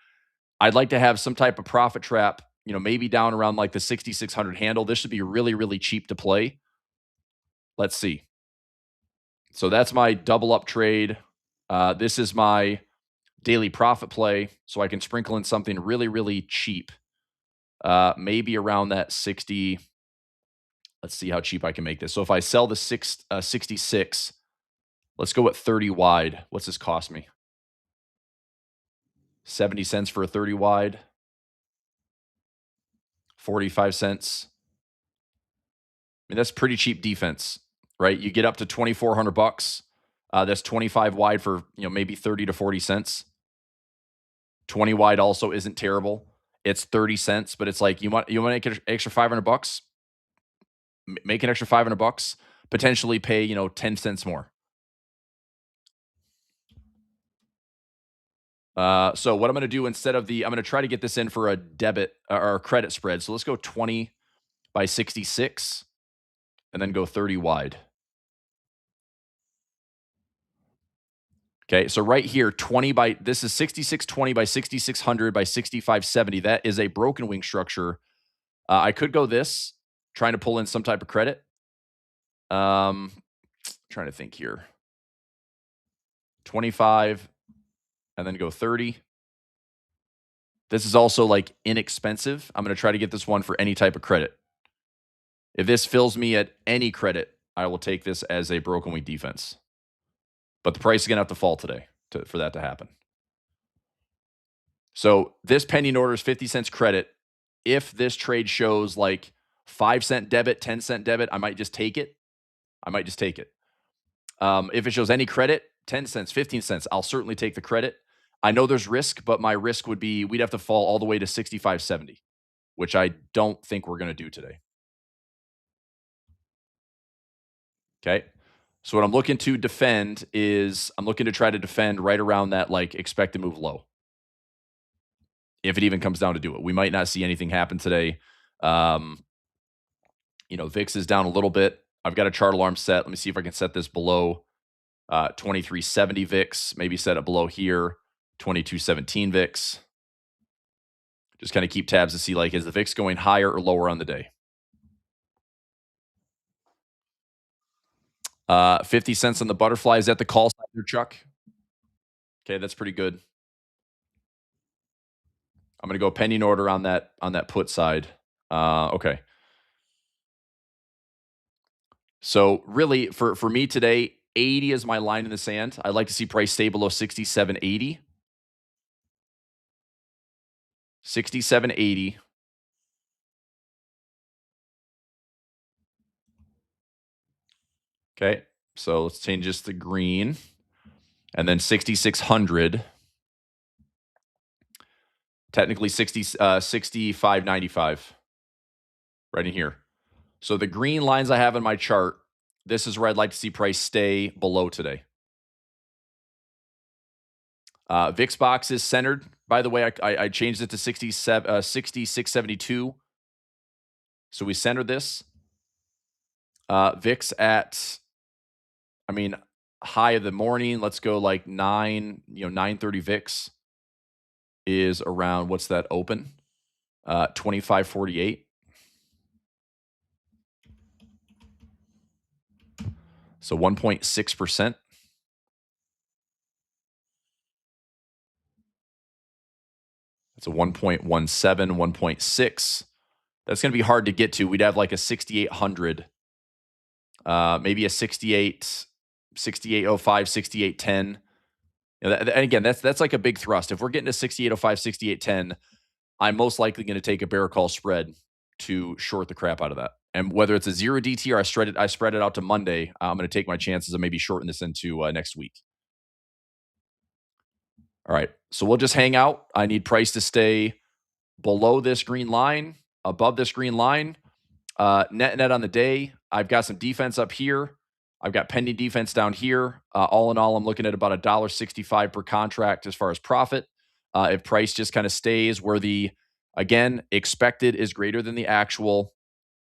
I'd like to have some type of profit trap, maybe down around like the 6,600 handle. This should be really, really cheap to play. Let's see. So that's my double up trade. This is my daily profit play. So I can sprinkle in something really, really cheap. Maybe around that 60. Let's see how cheap I can make this. So if I sell the 66, let's go at 30 wide. What's this cost me? 70 cents for a 30 wide. 45 cents. I mean, that's pretty cheap defense, right? You get up to 2,400 bucks. That's 25 wide for, maybe 30 to 40 cents. 20 wide also isn't terrible. It's 30 cents, but it's like you want to make an extra $500, make an extra $500, potentially pay, 10 cents more. So what I'm going to do instead of I'm going to try to get this in for a debit or a credit spread. So let's go 20 by 66 and then go 30 wide. Okay, so right here, this is 6620 by 6600 by 6570. That is a broken wing structure. I could go this, trying to pull in some type of credit. Trying to think here. 25 and then go 30. This is also like inexpensive. I'm going to try to get this one for any type of credit. If this fills me at any credit, I will take this as a broken wing defense. But the price is going to have to fall today for that to happen. So this pending order is 50 cents credit. If this trade shows like 5-cent debit, 10-cent debit, I might just take it. If it shows any credit, 10 cents, 15 cents, I'll certainly take the credit. I know there's risk, but my risk would be we'd have to fall all the way to 65.70, which I don't think we're going to do today. Okay. So what I'm looking to defend is I'm looking to try to defend right around that like expected move low. If it even comes down to do it, we might not see anything happen today. VIX is down a little bit. I've got a chart alarm set. Let me see if I can set this below 2370 VIX. Maybe set it below here, 2217 VIX. Just kind of keep tabs to see like is the VIX going higher or lower on the day. 50 cents on the butterfly. Is that the call side there, Chuck? Okay, that's pretty good. I'm going to go pending order on that put side. Okay. So really, for me today, 80 is my line in the sand. I'd like to see price stay below 67.80. 67.80. Okay, so let's change this to green. And then 6,600. Technically 65.95. Right in here. So the green lines I have in my chart, this is where I'd like to see price stay below today. VIX box is centered. By the way, I changed it to 66.72. So we centered this. VIX at, high of the morning. Let's go like 9:30 VIX is around, what's that open? 25.48. So 1.6%. That's a 1.17, 1.6. That's going to be hard to get to. We'd have like a 6,800, maybe a 68, 6805, 6810. And again, that's like a big thrust. If we're getting to 6805, 6810, I'm most likely going to take a bear call spread to short the crap out of that. And whether it's a 0 DT or I spread it out to Monday, I'm going to take my chances of maybe shorting this into next week. All right. So we'll just hang out. I need price to stay below this green line, above this green line. Net on the day. I've got some defense up here. I've got pending defense down here. All in all, I'm looking at about $1.65 per contract as far as profit. If price just kind of stays where the, again, expected is greater than the actual,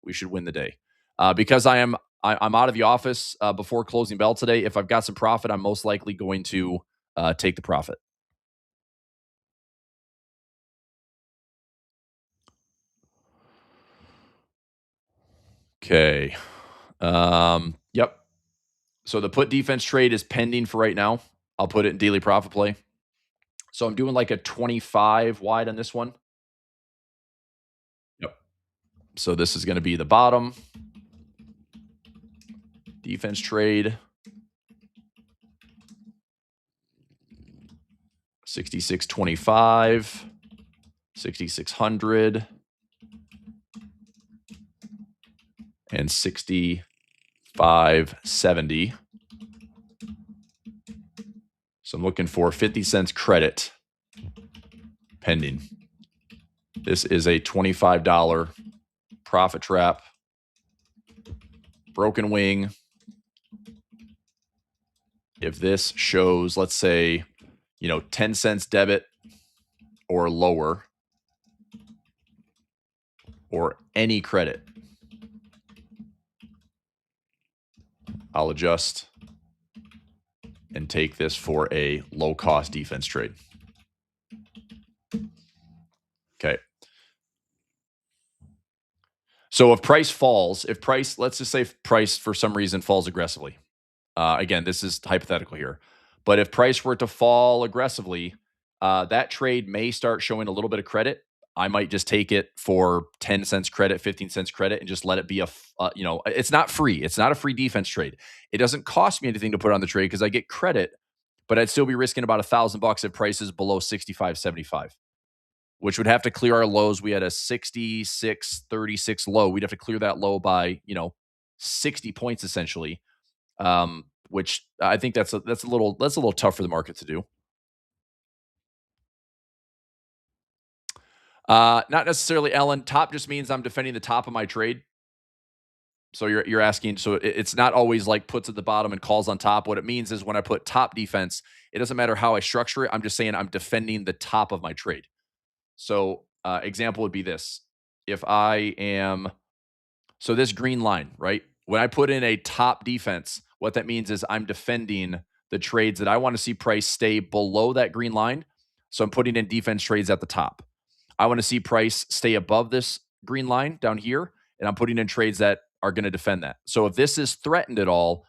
we should win the day. Because I'm out of the office before closing bell today. If I've got some profit, I'm most likely going to take the profit. Okay. Yep. So the put defense trade is pending for right now. I'll put it in daily profit play. So I'm doing like a 25 wide on this one. Yep. So this is going to be the bottom. Defense trade. 66.25. 6,600. And 65.70. So I'm looking for 50 cents credit pending. This is a $25 profit trap. Broken wing. If this shows, let's say, 10 cents debit or lower, or any credit, I'll adjust and take this for a low-cost defense trade. Okay. So if price falls, let's just say price for some reason falls aggressively. Again, this is hypothetical here. But if price were to fall aggressively, that trade may start showing a little bit of credit. I might just take it for 10 cents credit, 15 cents credit, and just let it be it's not free. It's not a free defense trade. It doesn't cost me anything to put on the trade because I get credit, but I'd still be risking about $1,000 if price is below 65.75, which would have to clear our lows. We had a 66.36 low. We'd have to clear that low by, 60 points essentially. Which I think that's a little tough for the market to do. Not necessarily, Ellen. Top just means I'm defending the top of my trade. So you're asking. So it's not always like puts at the bottom and calls on top. What it means is when I put top defense, it doesn't matter how I structure it. I'm just saying I'm defending the top of my trade. So example would be this: if I am this green line, right? When I put in a top defense, what that means is I'm defending the trades that I want to see price stay below that green line. So I'm putting in defense trades at the top. I want to see price stay above this green line down here, and I'm putting in trades that are going to defend that. So if this is threatened at all,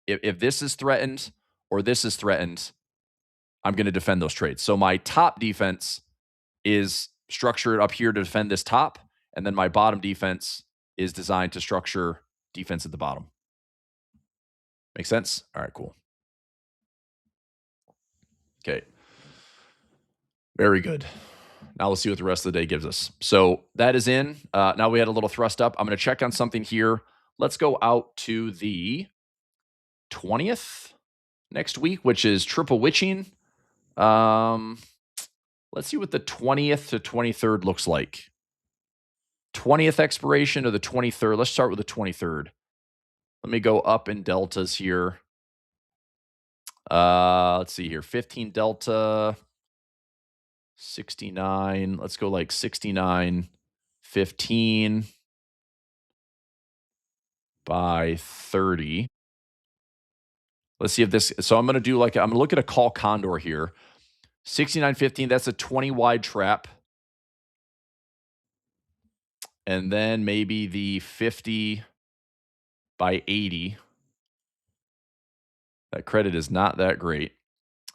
if this is threatened or this is threatened, I'm going to defend those trades. So my top defense is structured up here to defend this top, and then my bottom defense is designed to structure defense at the bottom. Make sense? All right, cool. Okay. Very good. Now let's see what the rest of the day gives us. So that is in. Now we had a little thrust up. I'm going to check on something here. Let's go out to the 20th next week, which is triple witching. Let's see what the 20th to 23rd looks like. 20th expiration or the 23rd. Let's start with the 23rd. Let me go up in deltas here. Let's see here. 15 delta, 69. Let's go like 69, 15 by 30. Let's see if this. So I'm going to I'm going to look at a call condor here. 69.15. That's a 20 wide trap. And then maybe the 50 by 80. That credit is not that great.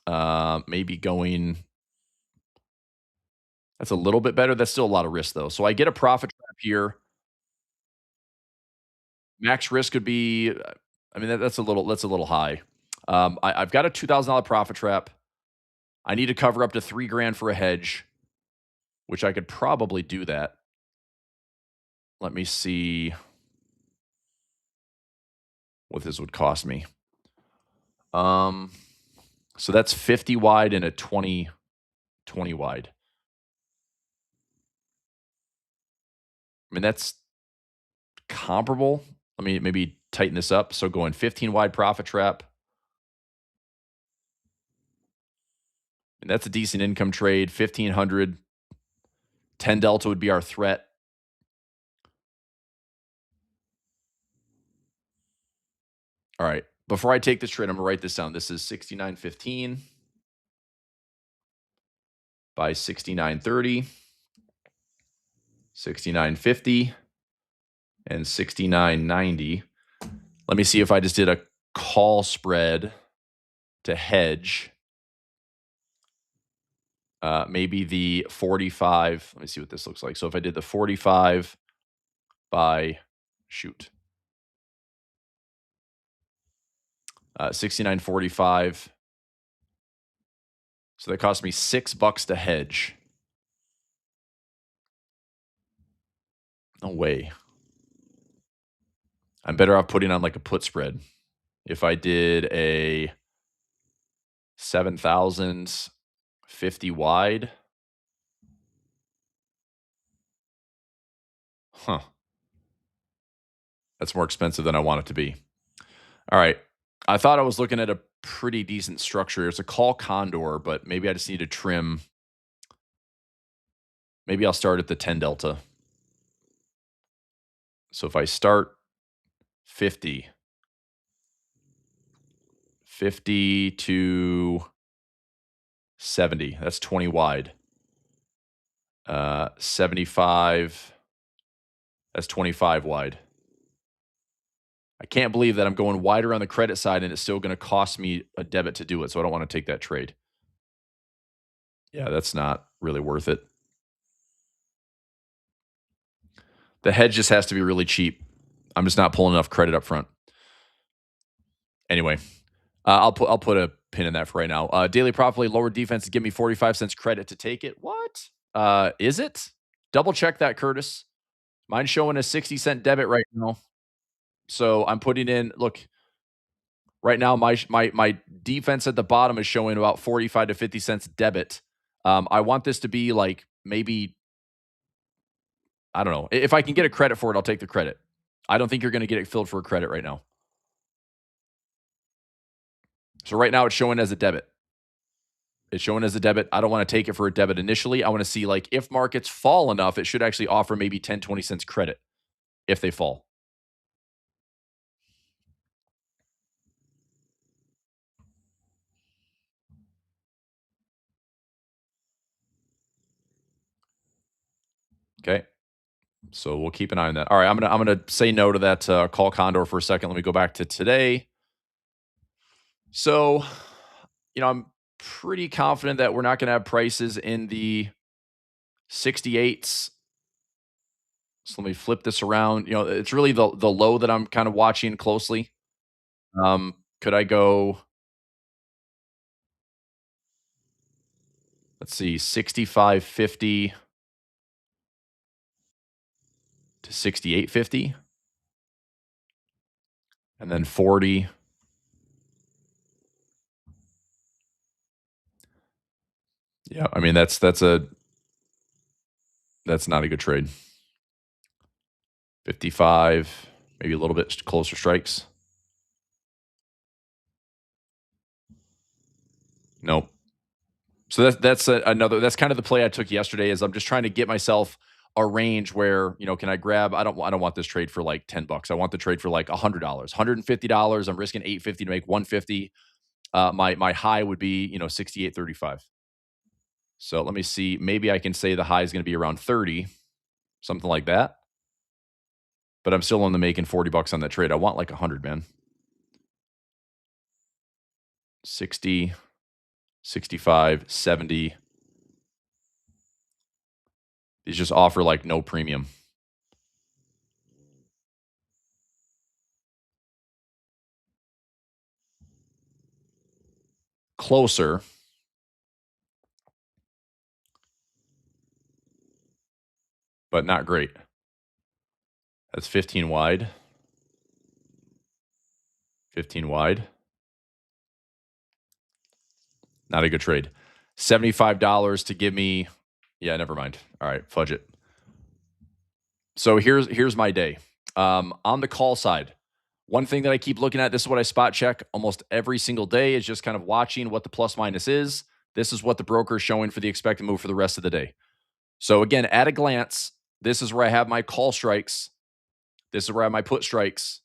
Maybe going. That's a little bit better. That's still a lot of risk though. So I get a profit trap here. Max risk could be. I mean that's a little high. I've got a $2,000 profit trap. I need to cover up to $3,000 for a hedge, which I could probably do that. Let me see what this would cost me. So that's 50 wide and a 20 wide. I mean, that's comparable. Let me maybe tighten this up. So going 15 wide profit trap. And that's a decent income trade. 1,500. 10 delta would be our threat. All right. Before I take this trade, I'm going to write this down. This is 69.15 by 69.30, 69.50, and 69.90. Let me see if I just did a call spread to hedge. Maybe the 45. Let me see what this looks like. So if I did the 45 by 69.45. So that cost me $6 to hedge. No way. I'm better off putting on like a put spread. If I did a 7,000 50 wide, Huh. That's more expensive than I want it to be. All right. I thought I was looking at a pretty decent structure. It's a call condor, but maybe I just need to trim. Maybe I'll start at the 10 delta. So if I start 50, 50 to 70, that's 20 wide. 75, that's 25 wide. I can't believe that I'm going wider on the credit side and it's still going to cost me a debit to do it. So I don't want to take that trade. Yeah, that's not really worth it. The hedge just has to be really cheap. I'm just not pulling enough credit up front. Anyway, I'll put a pin in that for right now. Daily profit lower defense to give me 45 cents credit to take it. What? Is it? Double check that, Curtis. Mine's showing a 60-cent debit right now. So I'm putting in, look, right now my defense at the bottom is showing about 45 to 50 cents debit. I want this to be like maybe, I don't know. If I can get a credit for it, I'll take the credit. I don't think you're going to get it filled for a credit right now. So right now it's showing as a debit. It's showing as a debit. I don't want to take it for a debit initially. I want to see, like, if markets fall enough, it should actually offer maybe 10, 20 cents credit if they fall. Okay. So we'll keep an eye on that. All right, I'm gonna say no to that call condor for a second. Let me go back to today. So, I'm pretty confident that we're not going to have prices in the 68s. So let me flip this around. It's really the low that I'm kind of watching closely. Could I go? Let's see, 65.50 to 68.50, and then 40. Yeah, I mean that's not a good trade. 55, maybe a little bit closer strikes. Nope. So another. That's kind of the play I took yesterday. Is I'm just trying to get myself a range where, can I grab? I don't want this trade for like $10. I want the trade for like $100, $150. I'm risking 850 to make 150. My high would be 68.35. So let me see. Maybe I can say the high is going to be around 30, something like that. But I'm still only making $40 on that trade. I want like 100, man. 60, 65, 70. These just offer like no premium. Closer, but not great. That's 15 wide. 15 wide. Not a good trade. $75 to give me. Yeah, never mind. All right, fudge it. So here's my day. On the call side, one thing that I keep looking at, this is what I spot check almost every single day, is just kind of watching what the plus minus is. This is what the broker is showing for the expected move for the rest of the day. So again, at a glance, this is where I have my call strikes. This is where I have my put strikes.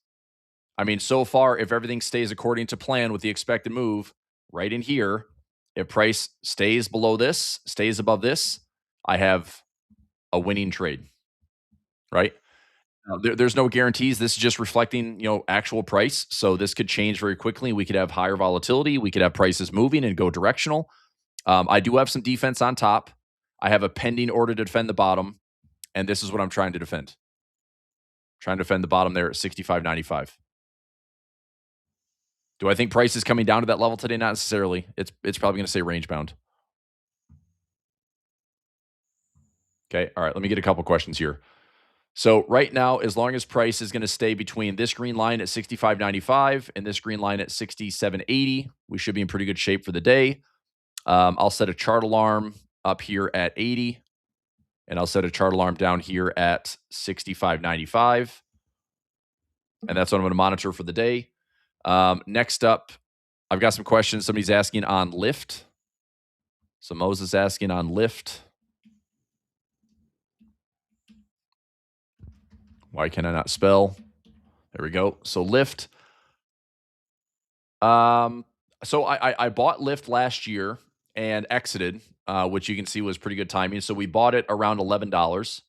I mean, so far, if everything stays according to plan with the expected move right in here, if price stays below this, stays above this, I have a winning trade, right? There's no guarantees. This is just reflecting, actual price. So this could change very quickly. We could have higher volatility. We could have prices moving and go directional. I do have some defense on top. I have a pending order to defend the bottom, and this is what I'm trying to defend. Trying to defend the bottom there at 65.95. Do I think price is coming down to that level today? Not necessarily. It's probably going to stay range bound. Okay. All right. Let me get a couple questions here. So right now, as long as price is going to stay between this green line at 65.95 and this green line at 67.80, we should be in pretty good shape for the day. I'll set a chart alarm up here at 80, And I'll set a chart alarm down here at 65.95. And that's what I'm going to monitor for the day. Next up, I've got some questions. Somebody's asking on Lyft. So Moses asking on Lyft. Why can I not spell? There we go. So Lyft. So I bought Lyft last year and exited, which you can see was pretty good timing. So we bought it around $11.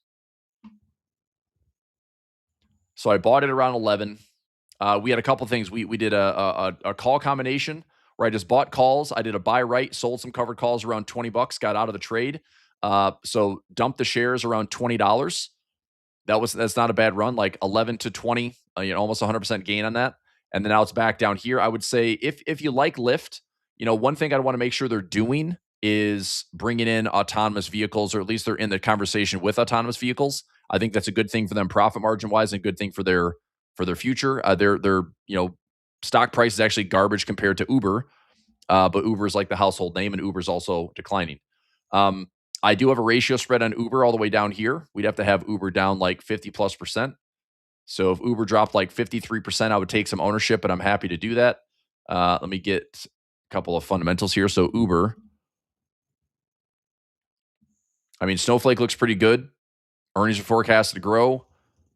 So I bought it around 11. We had a couple things. We did a call combination where I just bought calls. I did a buy right, sold some covered calls around $20, got out of the trade. So dumped the shares around $20. That's not a bad run, like 11 to 20, almost 100% gain on that. And then now it's back down here. I would say if you like Lyft, one thing I want to make sure they're doing is bringing in autonomous vehicles, or at least they're in the conversation with autonomous vehicles. I think that's a good thing for them profit margin wise, and a good thing for their future. Their stock price is actually garbage compared to Uber, but Uber is like the household name, and Uber's also declining. I do have a ratio spread on Uber all the way down here. We'd have to have Uber down like 50+%. So if Uber dropped like 53%, I would take some ownership, but I'm happy to do that. Let me get a couple of fundamentals here. So Uber, Snowflake looks pretty good. Earnings are forecasted to grow.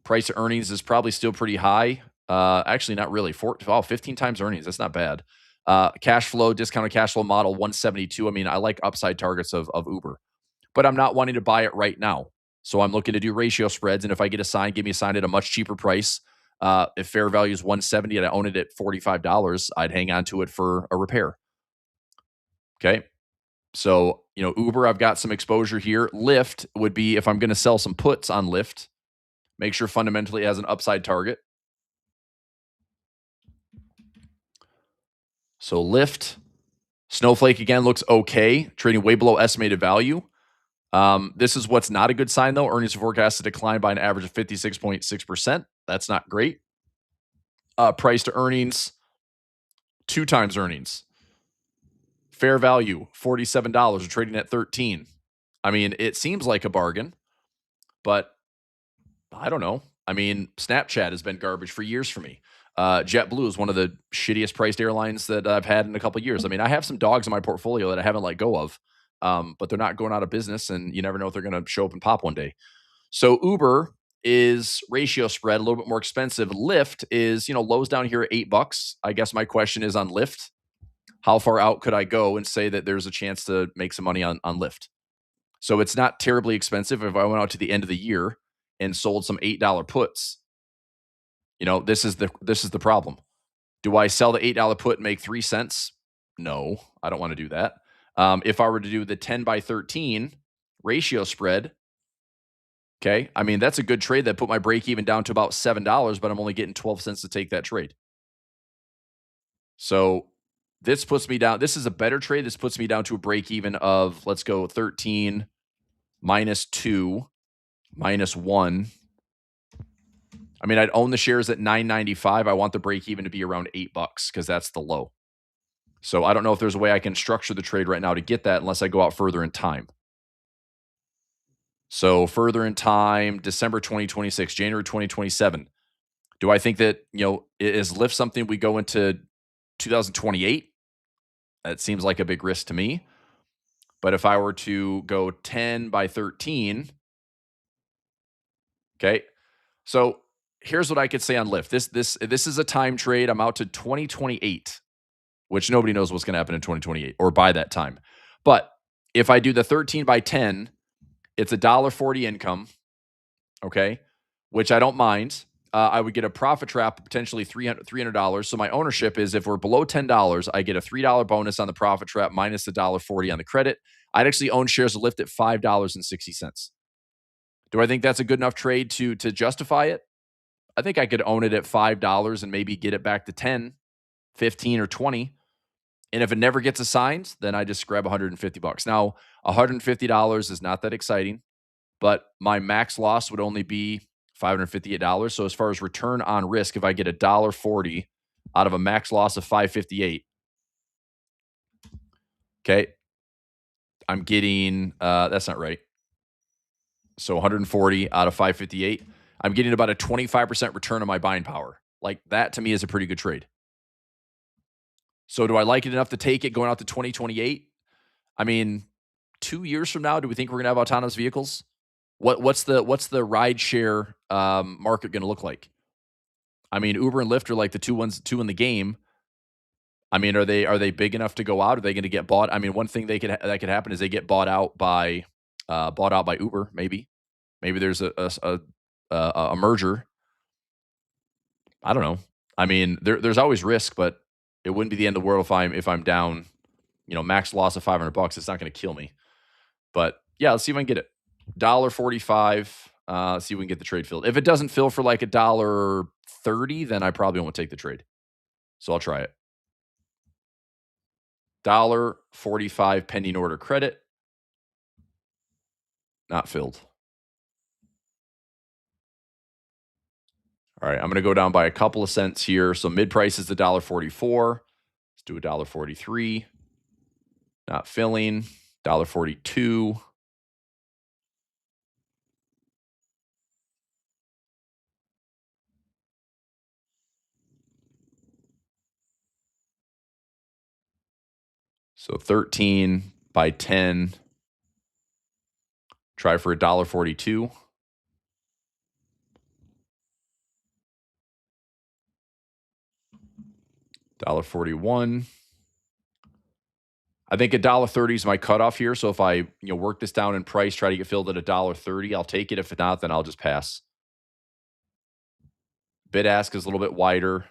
Price to earnings is probably still pretty high. Actually, not really. 15 times earnings. That's not bad. Cash flow, discounted cash flow model 172. I like upside targets of Uber, but I'm not wanting to buy it right now. So I'm looking to do ratio spreads. And if I get a sign, give me a sign at a much cheaper price. If fair value is 170 and I own it at $45, I'd hang on to it for a repair. Okay. So, Uber, I've got some exposure here. Lyft would be if I'm going to sell some puts on Lyft, make sure fundamentally it has an upside target. So Lyft, Snowflake again looks okay, trading way below estimated value. This is what's not a good sign, though. Earnings are forecast to decline by an average of 56.6%. That's not great. Price to earnings, 2 times earnings. Fair value, $47. We're trading at 13. It seems like a bargain, but I don't know. Snapchat has been garbage for years for me. JetBlue is one of the shittiest priced airlines that I've had in a couple of years. I have some dogs in my portfolio that I haven't let go of, but they're not going out of business, and you never know if they're going to show up and pop one day. So Uber is ratio spread, a little bit more expensive. Lyft is, lows down here at $8. I guess my question is on Lyft, how far out could I go and say that there's a chance to make some money on Lyft? So it's not terribly expensive. If I went out to the end of the year and sold some $8 puts, this is the problem. Do I sell the $8 put and make 3 cents? No, I don't want to do that. If I were to do the 10 by 13 ratio spread, okay, that's a good trade that put my break even down to about $7, but I'm only getting 12 cents to take that trade. So this puts me down. This is a better trade. This puts me down to a break even of, let's go 13 minus 2 minus 1. I'd own the shares at $9.95. I want the break even to be around $8 because that's the low. So I don't know if there's a way I can structure the trade right now to get that unless I go out further in time. So further in time, December 2026, January 2027. Do I think that, is Lyft something we go into 2028? That seems like a big risk to me. But if I were to go 10 by 13, okay. So here's what I could say on Lyft. This is a time trade. I'm out to 2028, which nobody knows what's going to happen in 2028 or by that time. But if I do the 13 by 10, it's $1.40 income, okay, which I don't mind. I would get a profit trap, potentially $300. So my ownership is, if we're below $10, I get a $3 bonus on the profit trap minus the $1.40 on the credit. I'd actually own shares of Lyft at $5.60. Do I think that's a good enough trade to justify it? I think I could own it at $5 and maybe get it back to 10, 15, or 20. And if it never gets assigned, then I just grab $150. Now, $150 is not that exciting, but my max loss would only be $558. So as far as return on risk, if I get $1.40 out of a max loss of $558, okay, I'm getting, that's not right. So 140 out of 558. I'm getting about a 25% return on my buying power. Like that to me is a pretty good trade. So do I like it enough to take it going out to 2028? I mean, 2 years from now, do we think we're gonna have autonomous vehicles? What's the ride share market gonna look like? I mean, Uber and Lyft are like the two in the game. I mean, are they big enough to go out? Are they going to get bought? I mean, one thing that could happen is they get bought out by Uber. Maybe there's a merger. I don't know. I mean, there's always risk, but it wouldn't be the end of the world if I'm down. Max loss of $500. It's not going to kill me. But yeah, let's see if I can get it. $1.45. See if we can get the trade filled. If it doesn't fill for like $1.30, then I probably won't take the trade. So I'll try it. $1.45 pending order credit. Not filled. All right, I'm going to go down by a couple of cents here. So mid price is $1.44. Let's do $1.43. Not filling. $1.42. So 13 by 10. Try for $1.42. $1.41. I think $1.30 is my cutoff here. So if I work this down in price, try to get filled at $1.30, I'll take it. If not, then I'll just pass. Bid ask is a little bit wider.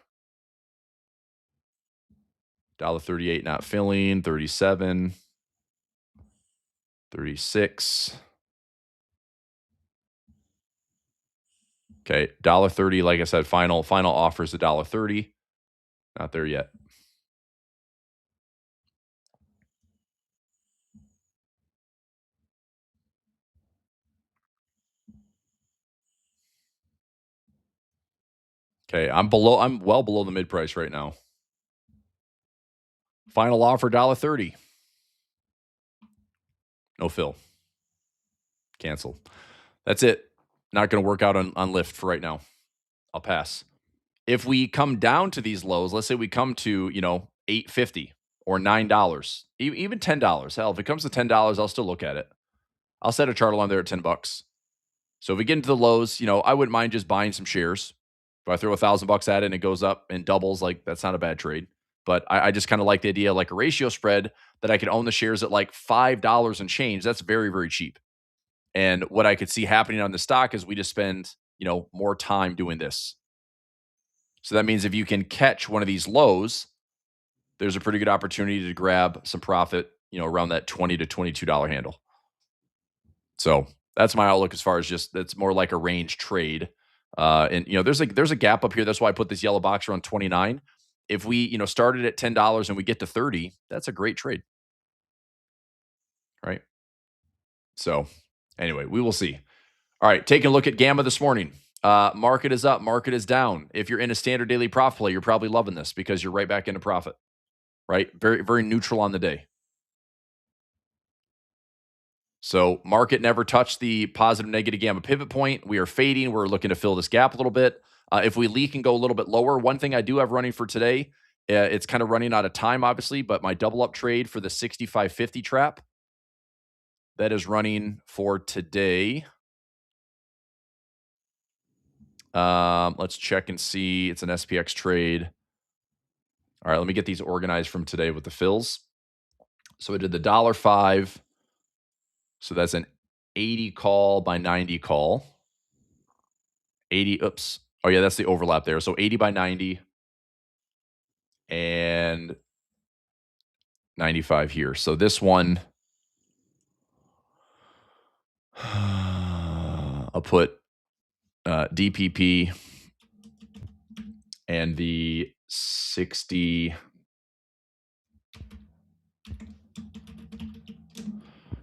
$1.38 not filling. 37. 36. Okay, $1.30. Like I said, final offer is $1.30. Not there yet. Okay, I'm well below the mid price right now. Final offer $1.30. No fill. Cancel. That's it. Not going to work out on Lyft for right now. I'll pass. If we come down to these lows, let's say we come to, $8.50 or $9, even $10. Hell, if it comes to $10, I'll still look at it. I'll set a chart alarm there at $10. So if we get into the lows, I wouldn't mind just buying some shares. If I throw $1,000 at it and it goes up and doubles, like that's not a bad trade. But I just kind of like the idea of like a ratio spread that I could own the shares at like $5 and change. That's very, very cheap. And what I could see happening on the stock is we just spend, more time doing this. So that means if you can catch one of these lows, there's a pretty good opportunity to grab some profit, around that $20 to $22 handle. So that's my outlook as far as just that's more like a range trade. And there's a gap up here. That's why I put this yellow box around 29. If we started at $10 and we get to 30, that's a great trade, right? So anyway, we will see. All right, taking a look at Gamma this morning. Market is up, market is down. If you're in a standard daily profit play, you're probably loving this because you're right back into profit, right? Very, very neutral on the day. So market never touched the positive negative gamma pivot point. We are fading. We're looking to fill this gap a little bit. If we leak and go a little bit lower, one thing I do have running for today, it's kind of running out of time, obviously, but my double up trade for the 65.50 trap, that is running for today. Let's check and see. It's an SPX trade. All right, let me get these organized from today with the fills. So I did the $1.05. So that's an 80 call by 90 call. 80, oops. Oh, yeah, that's the overlap there. So 80 by 90 and 95 here. So this one, I'll put DPP and the 60.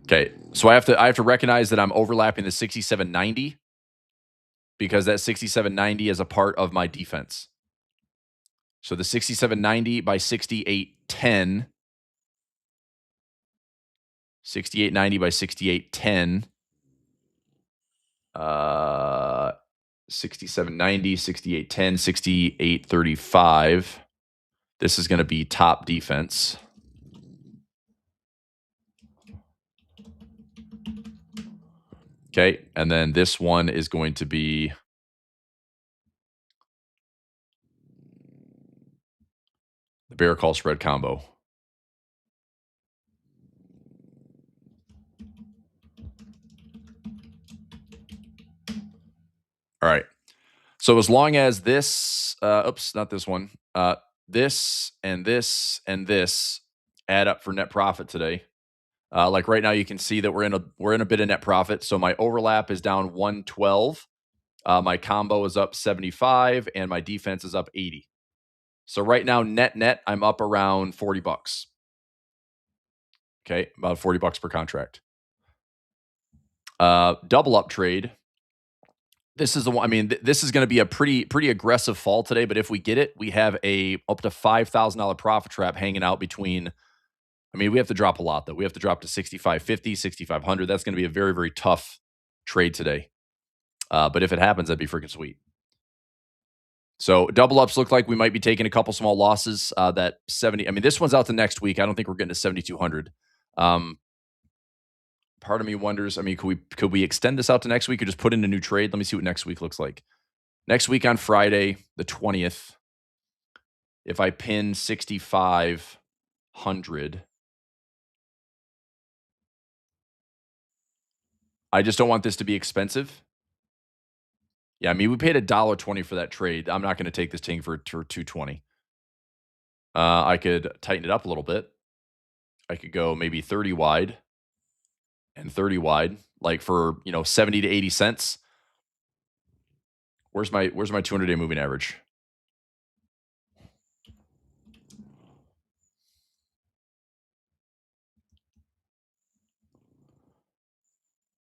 Okay, so I have to recognize that I'm overlapping the 6790 because that 6790 is a part of my defense. So the 6790 by 6810, 6890 by 6810 Uh, 67.90, 68.10, 68.35. This is going to be top defense. Okay, and then this one is going to be the bear call spread combo. All right. So as long as this, oops, not this one, this and this and this add up for net profit today. Like right now, you can see that we're in a bit of net profit. So my overlap is down 112. My combo is up 75, and my defense is up 80. So right now, net, I'm up around $40. Okay, about $40 per contract. Double up trade. This is the one. I mean, this is going to be a pretty aggressive fall today. But if we get it, we have a up to $5,000 profit trap hanging out between. I mean, we have to drop a lot though. We have to drop to 6,550, 6,500. That's going to be a very very tough trade today. But if it happens, that'd be freaking sweet. So double ups look like we might be taking a couple small losses. That 70. I mean, this one's out to next week. I don't think we're getting to 7,200. Part of me wonders. I mean, could we extend this out to next week or just put in a new trade? Let me see what next week looks like. Next week on Friday, the 20th, if I pin 6,500, I just don't want this to be expensive. Yeah, I mean, we paid $1.20 for that trade. I'm not going to take this thing for 220. I could tighten it up a little bit. I could go maybe 30 wide and 30 wide, like for 70 to 80 cents. Where's my 200-day moving average?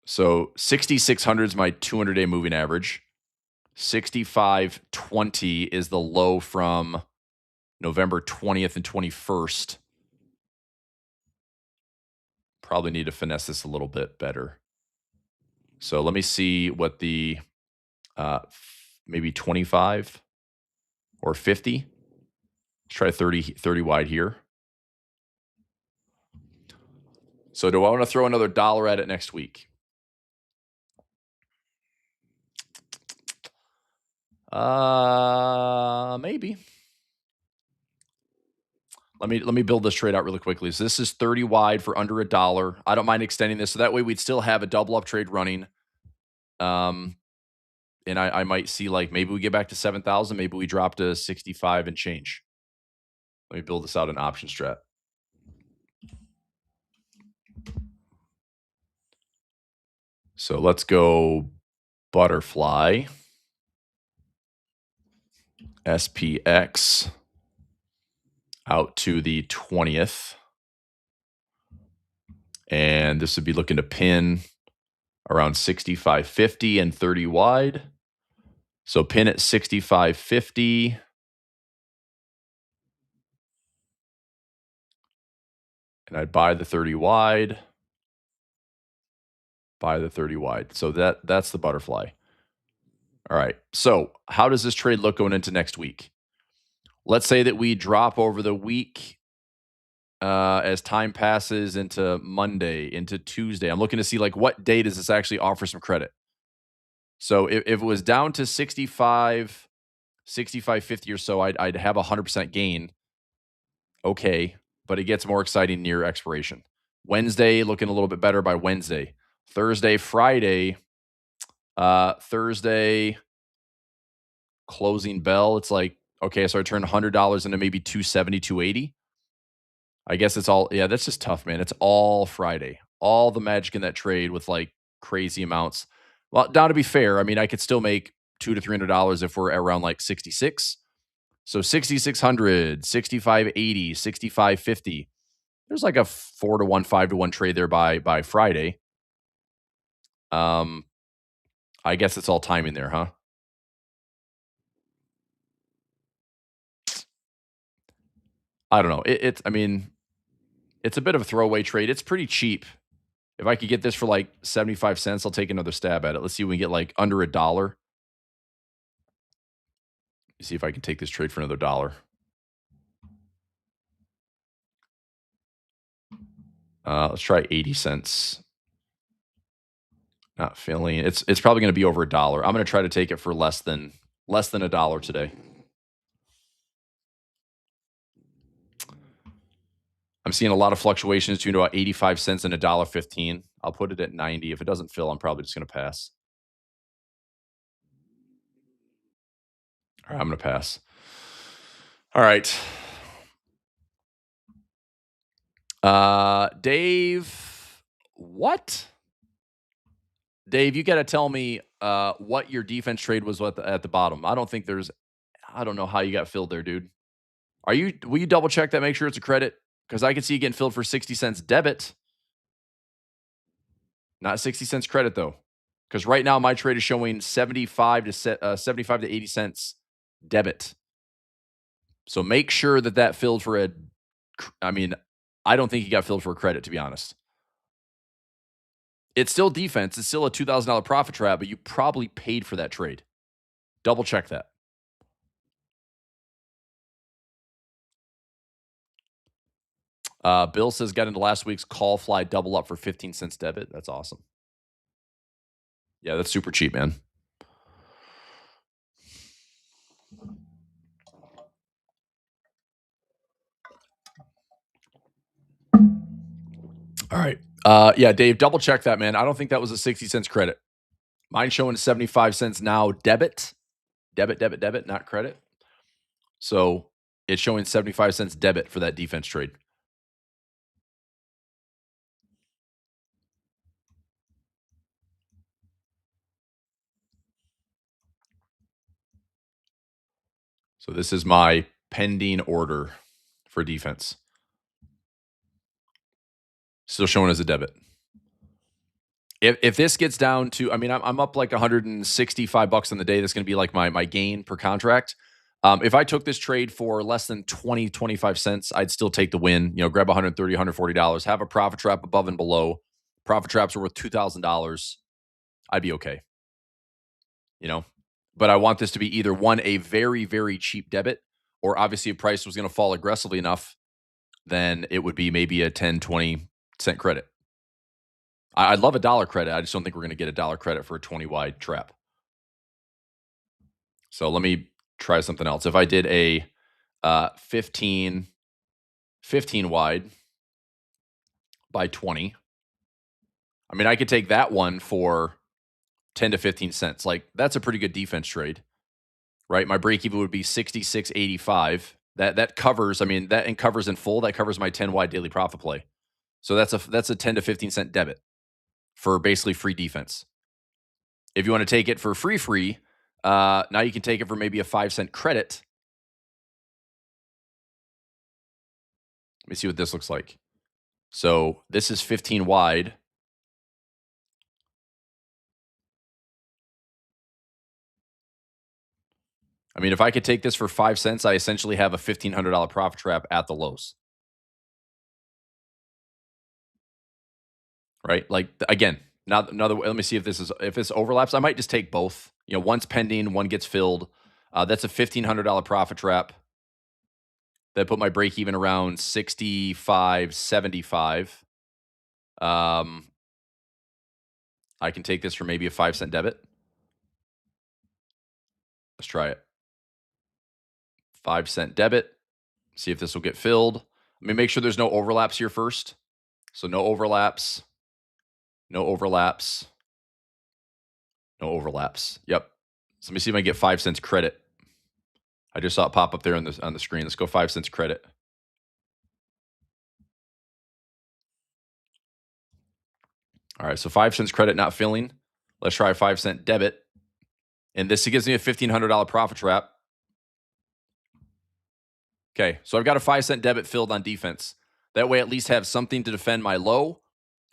So 6,600 is my 200-day moving average. 65.20 is the low from November 20th and 21st. Probably need to finesse this a little bit better. So let me see what the maybe 25 or 50. Let's try 30 wide here. So do I want to throw another dollar at it next week? Maybe. Let me build this trade out really quickly. So this is 30 wide for under $1. I don't mind extending this, so that way we'd still have a double up trade running. And I might see like maybe we get back to 7,000, maybe we drop to 65 and change. Let me build this out in option strat. So let's go butterfly SPX out to the 20th. And this would be looking to pin around 65.50 and 30 wide. So pin at 65.50. And I'd buy the 30 wide. Buy the 30 wide. So that's the butterfly. All right. So how does this trade look going into next week? Let's say that we drop over the week as time passes into Monday, into Tuesday. I'm looking to see like what day does this actually offer some credit. So if it was down to 65, 65.50 or so, I'd have 100% gain. Okay, but it gets more exciting near expiration. Wednesday looking a little bit better by Wednesday. Thursday, Friday, Thursday closing bell. It's like, okay, so I turned $100 into maybe 270, 280. I guess it's all, yeah, that's just tough, man. It's all Friday. All the magic in that trade with like crazy amounts. Well, down to be fair, I mean, I could still make $200 to $300 if we're around like 66. So 6,600, 65.80, 65.50. There's like a 4 to 1, 5 to 1 trade there by Friday. I guess it's all timing there, huh? I don't know. I mean, it's a bit of a throwaway trade. It's pretty cheap. If I could get this for like 75 cents, I'll take another stab at it. Let's see if we can get like under a dollar. See if I can take this trade for another dollar. Let's try 80 cents. Not feeling it's probably going to be over a dollar. I'm going to try to take it for less than a dollar today. I'm seeing a lot of fluctuations between about 85 cents and $1.15. I'll put it at 90. If it doesn't fill, I'm probably just going to pass. All right, I'm going to pass. All right. Dave, what? Dave, you got to tell me what your defense trade was at the bottom. I don't know how you got filled there, dude. Will you double check that, make sure it's a credit? Because I can see you getting filled for 60 cents debit. Not 60 cents credit, though. Because right now my trade is showing 75 to 80 cents debit. So make sure that filled for I don't think he got filled for a credit, to be honest. It's still defense. It's still a $2,000 profit trap, but you probably paid for that trade. Double check that. Bill says got into last week's call fly double up for 15 cents debit. That's awesome. Yeah, that's super cheap, man. All right. Yeah, Dave, double check that, man. I don't think that was a 60 cents credit. Mine's showing 75 cents now debit. Debit, not credit. So it's showing 75 cents debit for that defense trade. So this is my pending order for defense. Still showing as a debit. If this gets down to, I'm up like $165 on the day. That's going to be like my gain per contract. If I took this trade for less than 20, 25 cents, I'd still take the win. Grab $130, $140, have a profit trap above and below. Profit traps are worth $2,000. I'd be okay. But I want this to be either one, a very, very cheap debit, or obviously if price was going to fall aggressively enough, then it would be maybe a 10, 20 cent credit. I'd love a dollar credit. I just don't think we're going to get a dollar credit for a 20 wide trap. So let me try something else. If I did a 15 wide by 20, I could take that one for 10 to 15 cents. Like, that's a pretty good defense trade, right? My break even would be 66.85. That covers, that covers in full. That covers my 10 wide daily profit play. So that's a 10 to 15 cent debit for basically free defense. If you want to take it for free, now you can take it for maybe a 5 cent credit. Let me see what this looks like. So this is 15 wide. If I could take this for 5 cents, I essentially have a $1,500 profit trap at the lows. Right? Like, again, now another way, let me see if this overlaps. I might just take both. One's pending, one gets filled. That's a $1,500 profit trap. That put my break even around 65.75. I can take this for maybe a 5 cent debit. Let's try it. 5 cent debit. See if this will get filled. Let me make sure there's no overlaps here first. So no overlaps. No overlaps. No overlaps. Yep. So let me see if I can get 5 cents credit. I just saw it pop up there on the screen. Let's go 5 cents credit. All right, so 5 cents credit not filling. Let's try a 5 cent debit. And this gives me a $1,500 profit trap. Okay, so I've got a 5 cent debit filled on defense. That way I at least have something to defend my low.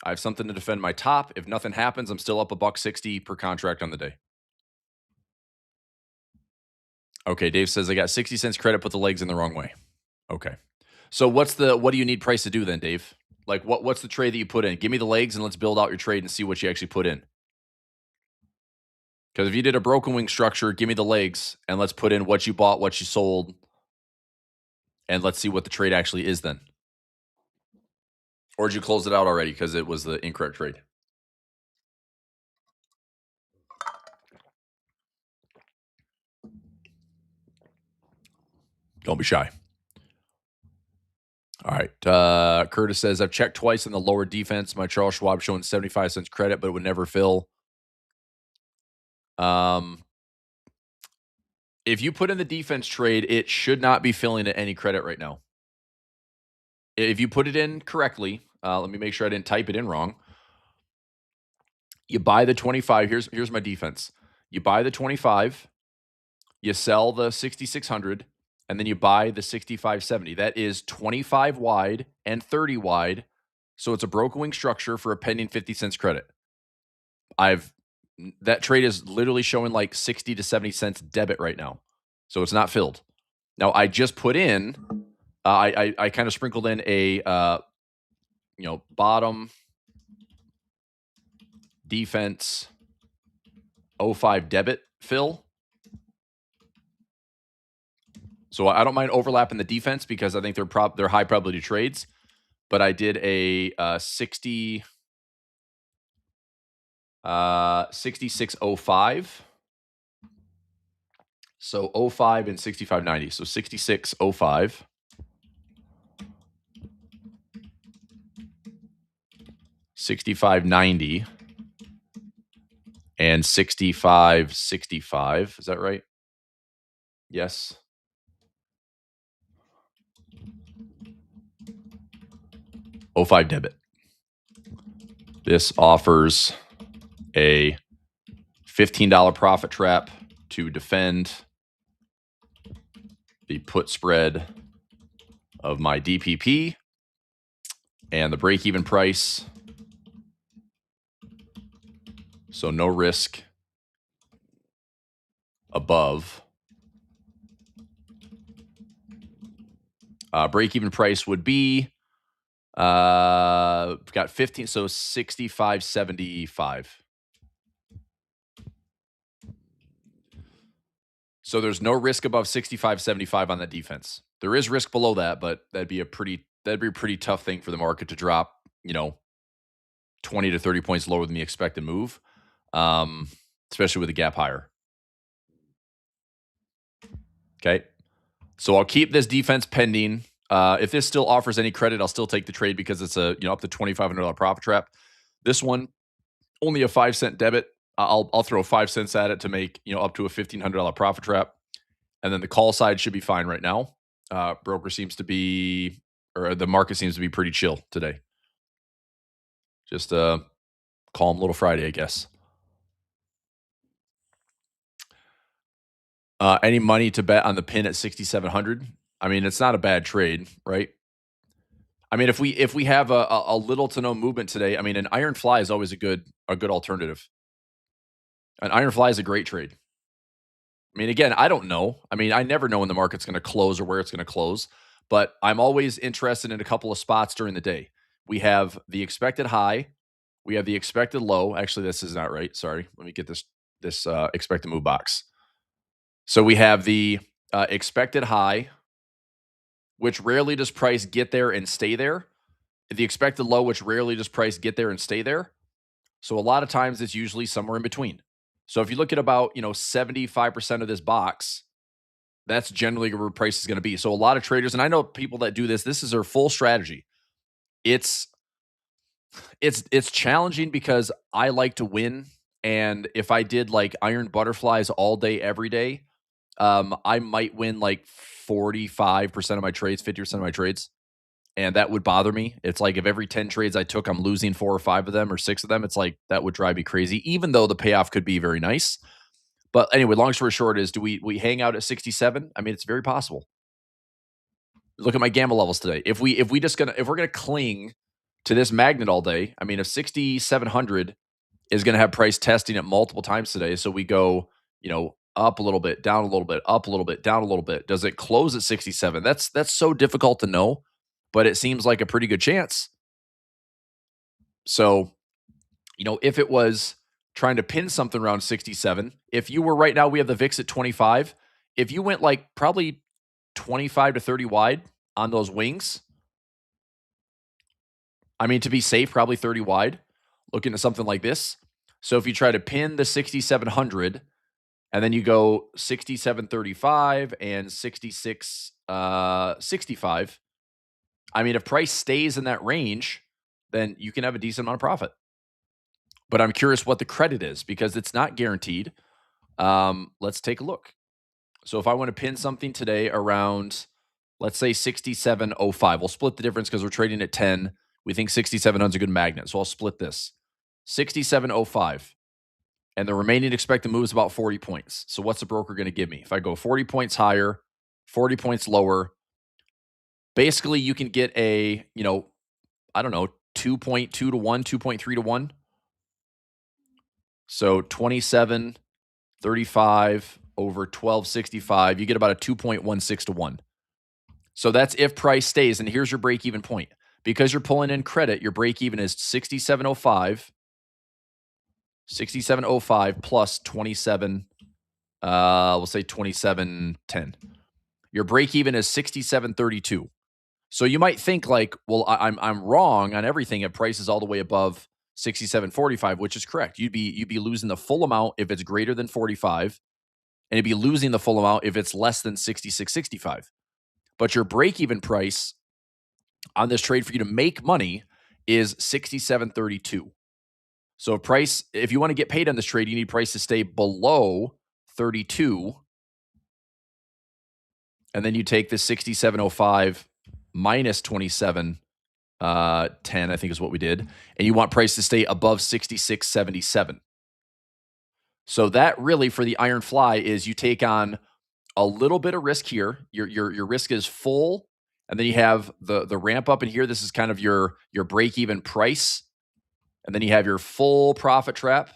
I have something to defend my top. If nothing happens, I'm still up $1.60 per contract on the day. Okay, Dave says I got 60 cents credit, put the legs in the wrong way. Okay. So what do you need price to do then, Dave? Like, what's the trade that you put in? Give me the legs and let's build out your trade and see what you actually put in. Because if you did a broken wing structure, give me the legs and let's put in what you bought, what you sold, and let's see what the trade actually is then. Or did you close it out already because it was the incorrect trade? Don't be shy. All right. Curtis says, I've checked twice in the lower defense. My Charles Schwab showing 75 cents credit, but it would never fill. If you put in the defense trade, it should not be filling at any credit right now. If you put it in correctly, let me make sure I didn't type it in wrong. You buy the 25. Here's my defense. You buy the 25, you sell the 6600, and then you buy the 6570. That is 25 wide and 30 wide. So it's a broken wing structure for a pending 50 cents credit. That trade is literally showing like 60 to 70 cents debit right now. So it's not filled. Now I just put in, I kind of sprinkled in a, bottom defense 05 debit fill. So I don't mind overlapping the defense because I think they're high probability trades. But I did a 6605. So 05 and 6590. So 6605. 6590 and 6565. Is that right? Yes. '05 debit. This offers a $15 profit trap to defend the put spread of my DPP and the break-even price. So no risk above. Break-even price would be got 15, so 65.75. So there's no risk above 65.75 on that defense. There is risk below that, but that'd be a pretty tough thing for the market to drop, 20 to 30 points lower than the expected move, especially with a gap higher. Okay. So I'll keep this defense pending. If this still offers any credit, I'll still take the trade because it's a up to $2,500 profit trap. This one, only a 5-cent debit. I'll throw 5 cents at it to make up to a $1,500 profit trap, and then the call side should be fine right now. Broker seems to be, or the market seems to be pretty chill today. Just a calm little Friday, I guess. Any money to bet on the pin at 6,700? I mean, it's not a bad trade, right? I mean, if we have a little to no movement today, I mean, an iron fly is always a good alternative. An iron fly is a great trade. I mean, again, I don't know. I mean, I never know when the market's going to close or where it's going to close, but I'm always interested in a couple of spots during the day. We have the expected high, we have the expected low. Actually, this is not right. Sorry. Let me get this expected move box. So we have the expected high, which rarely does price get there and stay there. The expected low, which rarely does price get there and stay there. So a lot of times it's usually somewhere in between. So if you look at about 75% of this box, that's generally where price is going to be. So a lot of traders, and I know people that do this, this is their full strategy. It's challenging because I like to win. And if I did like iron butterflies all day, every day, I might win like 45% of my trades, 50% of my trades. And that would bother me. It's like if every 10 trades I took, I'm losing 4 or 5 of them or 6 of them. It's like that would drive me crazy, even though the payoff could be very nice. But anyway, long story short is, do we hang out at 67? I mean, it's very possible. Look at my gamma levels today. If we're gonna cling to this magnet all day, I mean, if 6,700 is gonna have price testing it multiple times today, so we go, up a little bit, down a little bit, up a little bit, down a little bit. Does it close at 67? That's so difficult to know, but it seems like a pretty good chance. So, if it was trying to pin something around 67, if you were right now, we have the VIX at 25. If you went like probably 25 to 30 wide on those wings, I mean, to be safe, probably 30 wide, looking at something like this. So if you try to pin the 6,700 and then you go 67.35 and 66.65, I mean, if price stays in that range, then you can have a decent amount of profit. But I'm curious what the credit is because it's not guaranteed. Let's take a look. So if I want to pin something today around, let's say 67.05, we'll split the difference because we're trading at 10. We think 6700 is a good magnet. So I'll split this. 67.05. And the remaining expected move is about 40 points. So what's the broker going to give me? If I go 40 points higher, 40 points lower, basically you can get a, I don't know, 2.2 to 1, 2.3 to 1. So 27.35 over 12.65, you get about a 2.16 to 1. So that's if price stays. And here's your break even point. Because you're pulling in credit, your break even is 67.05. 67.05 plus 27, we'll say 27.10. Your break even is 67.32. So you might think like, well, I'm wrong on everything at prices all the way above 67.45, which is correct. You'd be losing the full amount if it's greater than 45, and you'd be losing the full amount if it's less than 66.65. But your break even price on this trade for you to make money is 67.32. So if you want to get paid on this trade, you need price to stay below 32. And then you take the 67.05 minus 27.10, I think is what we did. And you want price to stay above 66.77. So that really for the iron fly is you take on a little bit of risk here. Your risk is full. And then you have the ramp up in here. This is kind of your break even price. And then you have your full profit trap. A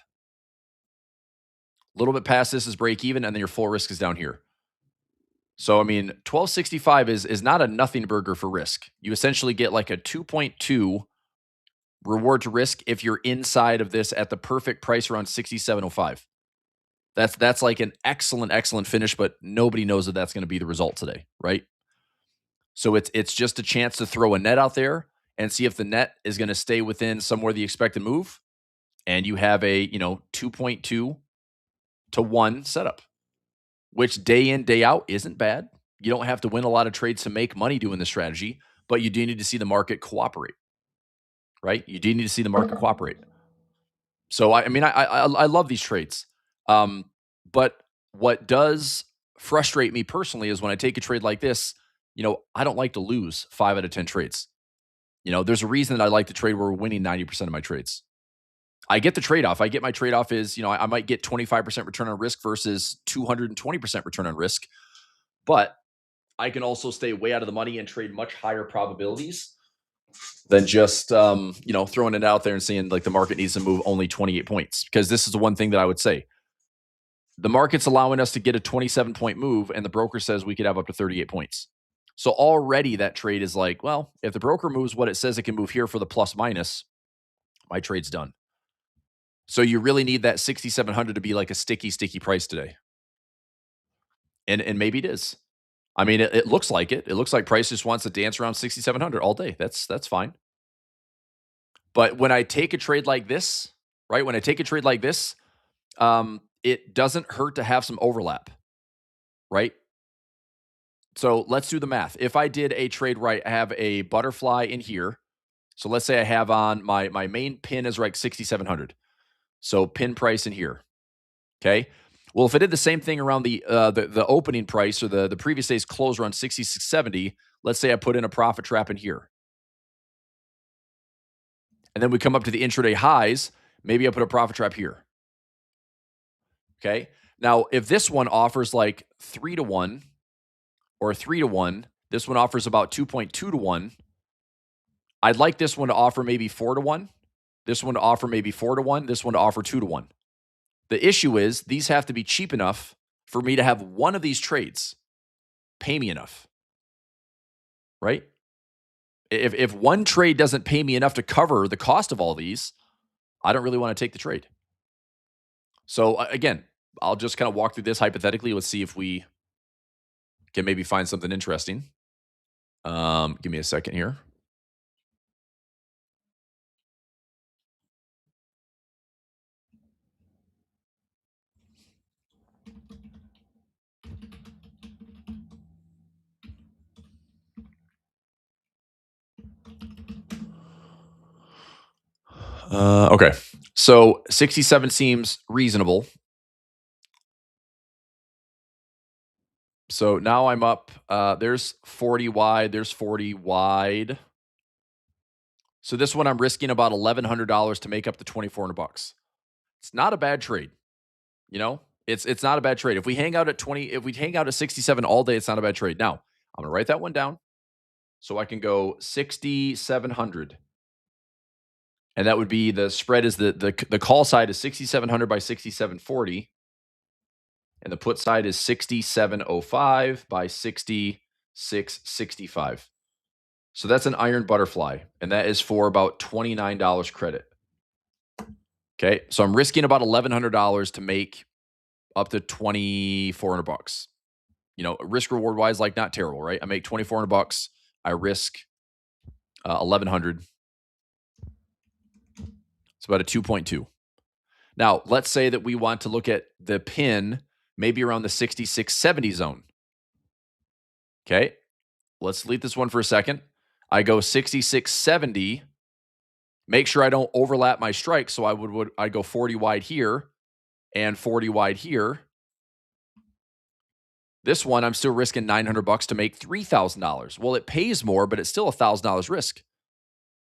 little bit past this is break even, and then your full risk is down here. So, I mean, 1265 is not a nothing burger for risk. You essentially get like a 2.2 reward to risk if you're inside of this at the perfect price around 67.05. That's like an excellent finish, but nobody knows that that's going to be the result today, right? So it's just a chance to throw a net out there and see if the net is going to stay within somewhere the expected move. And you have a, 2.2 to 1 setup, which day in, day out isn't bad. You don't have to win a lot of trades to make money doing this strategy, but you do need to see the market cooperate, right? You do need to see the market cooperate. So, I mean, I love these trades. But what does frustrate me personally is when I take a trade like this, I don't like to lose 5 out of 10 trades. There's a reason that I like to trade where we're winning 90% of my trades. I get the trade-off. I get my trade-off is, I might get 25% return on risk versus 220% return on risk. But I can also stay way out of the money and trade much higher probabilities than just, throwing it out there and saying like the market needs to move only 28 points. Because this is the one thing that I would say. The market's allowing us to get a 27-point move, and the broker says we could have up to 38 points. So already that trade is like, well, if the broker moves what it says it can move here for the plus minus, my trade's done. So you really need that 6,700 to be like a sticky price today. And maybe it is. I mean, it looks like it. It looks like price just wants to dance around 6,700 all day. That's fine. But when I take a trade like this, right? When I take a trade like this, it doesn't hurt to have some overlap, right? So let's do the math. If I did a trade right, I have a butterfly in here. So let's say I have on my main pin is like 6,700. So pin price in here. Okay. Well, if I did the same thing around the opening price or the previous day's close around 66.70, let's say I put in a profit trap in here. And then we come up to the intraday highs, maybe I put a profit trap here. Okay. Now, if this one offers like 3 to 1 or 3 to 1, this one offers about 2.2 to 1. I'd like this one to offer maybe 4 to 1. This one to offer maybe 4 to 1. This one to offer 2 to 1. The issue is these have to be cheap enough for me to have one of these trades pay me enough, right? If one trade doesn't pay me enough to cover the cost of all these, I don't really want to take the trade. So again, I'll just kind of walk through this hypothetically. Let's see if we can maybe find something interesting. Give me a second here. Okay. So 67 seems reasonable. So now I'm up. There's 40 wide. There's 40 wide. So this one I'm risking about $1,100 to make up the $2,400. It's not a bad trade. You know, it's not a bad trade. If we hang out at 20, if we hang out at 67 all day, it's not a bad trade. Now I'm gonna write that one down so I can go 6,700, and that would be the spread is the call side is 6,700 by 6,740, and the put side is 6,705 by 6,665. So that's an iron butterfly, and that is for about $29 credit. Okay, so I'm risking about $1,100 to make up to $2,400. You know, risk reward wise, like not terrible, right? I make $2,400. I risk 1,100. It's about a 2.2. Now, let's say that we want to look at the pin maybe around the 6670 zone. Okay, let's delete this one for a second. I go 6670. Make sure I don't overlap my strike. So I go 40 wide here and 40 wide here. This one, I'm still risking $900 to make $3,000. Well, it pays more, but it's still $1,000 risk.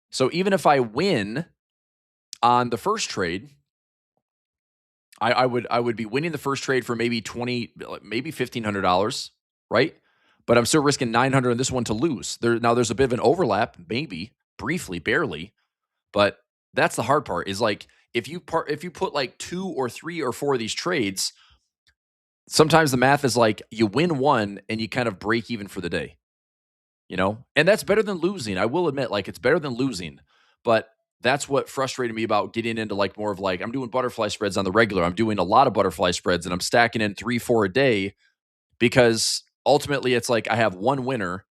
So even if I win on the first trade, I would be winning the first trade for maybe $1,500, right? But I'm still risking 900 on this one to lose. There's a bit of an overlap, maybe briefly, barely, but that's the hard part. Is like if you put like 2 or 3 or 4 of these trades, sometimes the math is like you win one and you kind of break even for the day, you know? And that's better than losing. I will admit, like, it's better than losing. But that's what frustrated me about getting into like more of like, I'm doing butterfly spreads on the regular. I'm doing a lot of butterfly spreads and I'm stacking in 3, 4 a day because ultimately it's like I have one winner.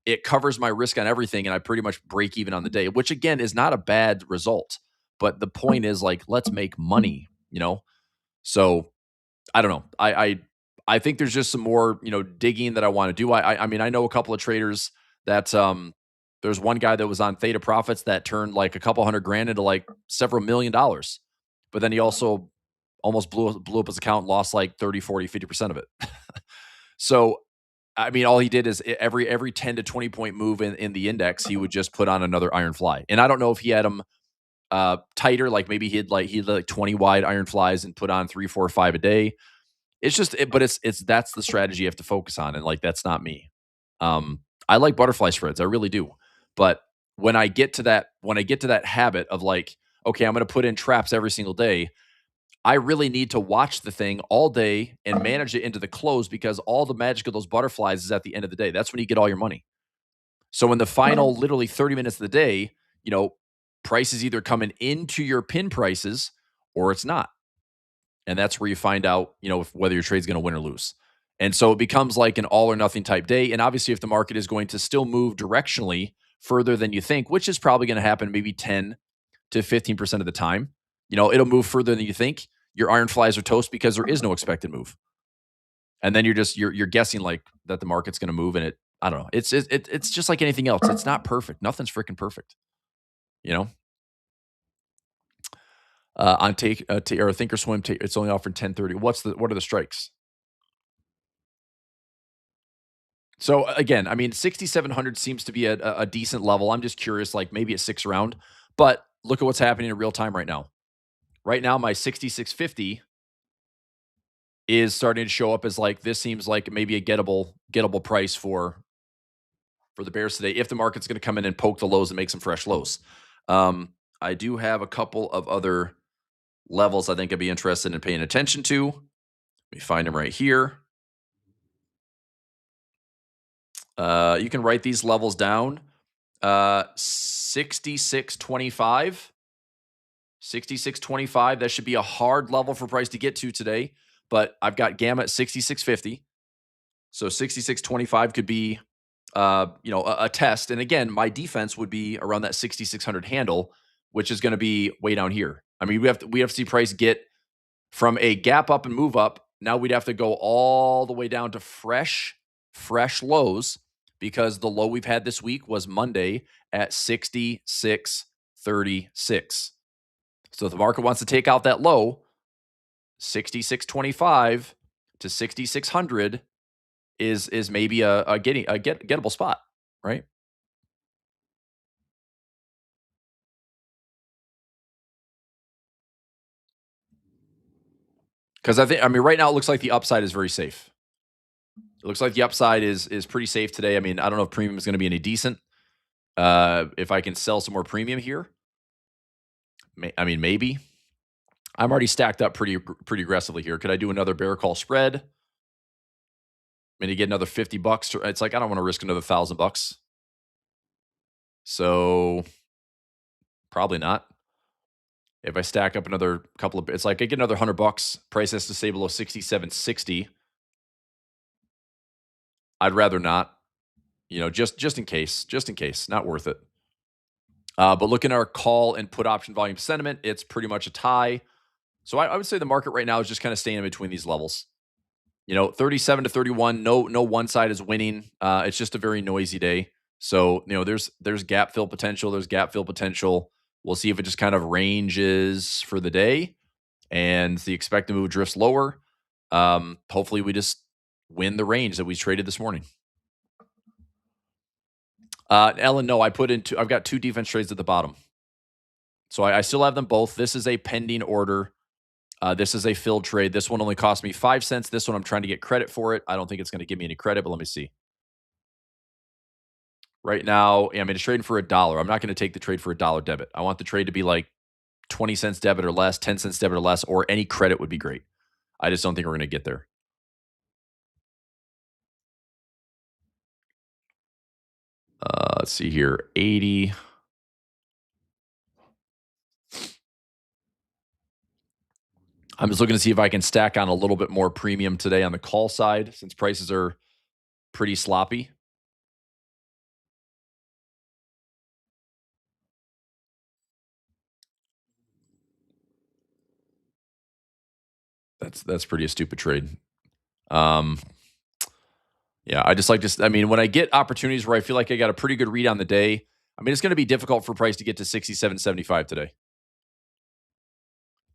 It covers my risk on everything and I pretty much break even on the day, which again is not a bad result. But the point is like, let's make money, you know? So I don't know. I think there's just some more, digging that I want to do. I mean, I know a couple of traders that there's one guy that was on Theta Profits that turned like a couple hundred grand into like several $1,000,000. But then he also almost blew up his account and lost like 30, 40, 50% of it. So I mean, all he did is every 10 to 20 point move in the index, he would just put on another iron fly. And I don't know if he had them tighter, like maybe he had like 20 wide iron flies and put on 3, 4, 5 a day. But it's that's the strategy you have to focus on, and like that's not me. I like butterfly spreads, I really do. But when I get to that habit of like, okay, I'm going to put in traps every single day, I really need to watch the thing all day and manage it into the close because all the magic of those butterflies is at the end of the day. That's when you get all your money. So in the final literally 30 minutes of the day, price is either coming into your pin prices or it's not. And that's where you find out, whether your trade's going to win or lose. And so it becomes like an all or nothing type day. And obviously, if the market is going to still move directionally further than you think, which is probably going to happen maybe 10 to 15% of the time, it'll move further than you think. Your iron flies are toast because there is no expected move. And then you're guessing like that the market's going to move, and I don't know. It's just like anything else. It's not perfect. Nothing's freaking perfect. You know. On take or Thinkorswim, it's only offered 1030. What are the strikes? So again, I mean, 6,700 seems to be a decent level. I'm just curious, like maybe a 6 round, but look at what's happening in real time right now. Right now, my 6,650 is starting to show up as like this seems like maybe a gettable price for the bears today if the market's going to come in and poke the lows and make some fresh lows. I do have a couple of other levels I think I'd be interested in paying attention to. Let me find them right here. You can write these levels down. 66.25. 66.25. That should be a hard level for price to get to today. But I've got gamma at 66.50. So 66.25 could be a test. And again, my defense would be around that 6600 handle, which is going to be way down here. I mean, we have to see price get from a gap up and move up. Now we'd have to go all the way down to fresh lows, because the low we've had this week was Monday at 66.36. So if the market wants to take out that low, 66.25 to 6600 is maybe a gettable spot, right? Because I mean, right now it looks like the upside is very safe. It looks like the upside is pretty safe today. I mean, I don't know if premium is going to be any decent. If I can sell some more premium here, I mean, maybe. I'm already stacked up pretty aggressively here. Could I do another bear call spread? Maybe get another $50. It's like I don't want to risk another $1,000. So probably not. If I stack up another couple of, it's like I get another $100. Price has to stay below 67.60. I'd rather not. Just in case, not worth it. But looking at our call and put option volume sentiment, it's pretty much a tie. So I would say the market right now is just kind of staying in between these levels. 37 to 31. No one side is winning. It's just a very noisy day. So there's gap fill potential. There's gap fill potential. We'll see if it just kind of ranges for the day, and the expected move drifts lower. Hopefully, we just win the range that we traded this morning. Ellen, no, I've got two defense trades at the bottom. So I still have them both. This is a pending order. This is a filled trade. This one only cost me 5 cents. This one I'm trying to get credit for it. I don't think it's going to give me any credit, but let me see. Right now, I mean, it's trading for $1. I'm not going to take the trade for $1 debit. I want the trade to be like 20 cents debit or less, 10 cents debit or less, or any credit would be great. I just don't think we're going to get there. Let's see here. 80. I'm just looking to see if I can stack on a little bit more premium today on the call side, since prices are pretty sloppy. That's pretty a stupid trade. Yeah, I just like to. I mean, when I get opportunities where I feel like I got a pretty good read on the day, I mean, it's going to be difficult for price to get to 67.75 today.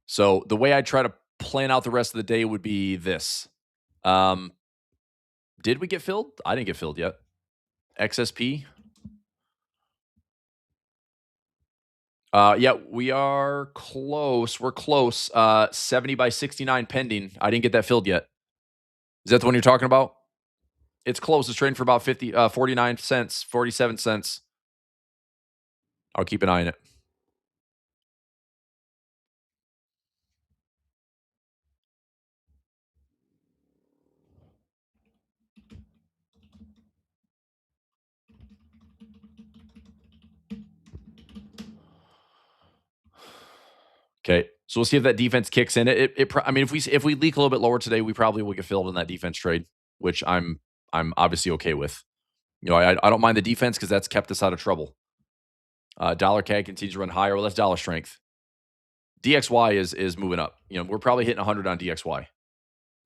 So the way I try to plan out the rest of the day would be this. Did we get filled? I didn't get filled yet. XSP. Yeah, we are close. We're close. 70 by 69 pending. I didn't get that filled yet. Is that the one you're talking about? It's close. It's trading for about 49 cents, 47 cents. I'll keep an eye on it. Okay, so we'll see if that defense kicks in. I mean, if we leak a little bit lower today, we probably will get filled in that defense trade, which I'm obviously okay with. I don't mind the defense because that's kept us out of trouble. Dollar CAD continues to run higher. Well, that's dollar strength. DXY is moving up. We're probably hitting 100 on DXY.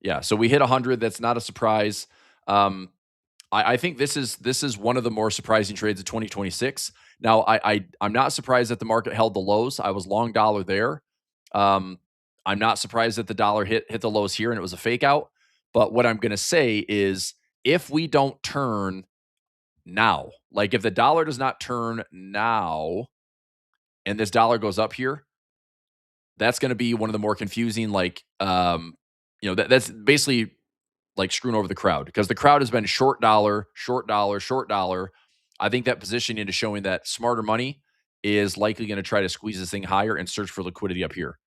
Yeah, so we hit 100. That's not a surprise. I think this is one of the more surprising trades of 2026. Now, I'm not surprised that the market held the lows. I was long dollar there. I'm not surprised that the dollar hit the lows here and it was a fake out. But what I'm going to say is, if we don't turn now, like if the dollar does not turn now, and this dollar goes up here, that's going to be one of the more confusing. That's basically like screwing over the crowd, because the crowd has been short dollar, short dollar, short dollar. I think that positioning is showing that smarter money is likely going to try to squeeze this thing higher and search for liquidity up here.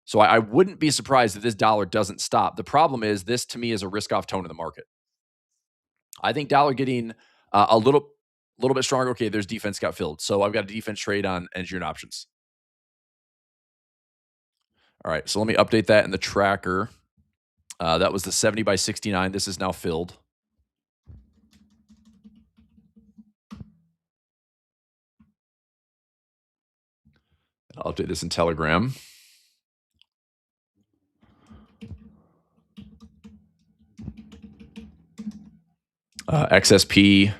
So I wouldn't be surprised if this dollar doesn't stop. The problem is, this to me is a risk off tone in the market. I think dollar getting a little little bit stronger. Okay, there's defense got filled. So I've got a defense trade on engineered options. All right, so let me update that in the tracker. That was the 70 by 69. This is now filled. I'll update this in Telegram. XSP.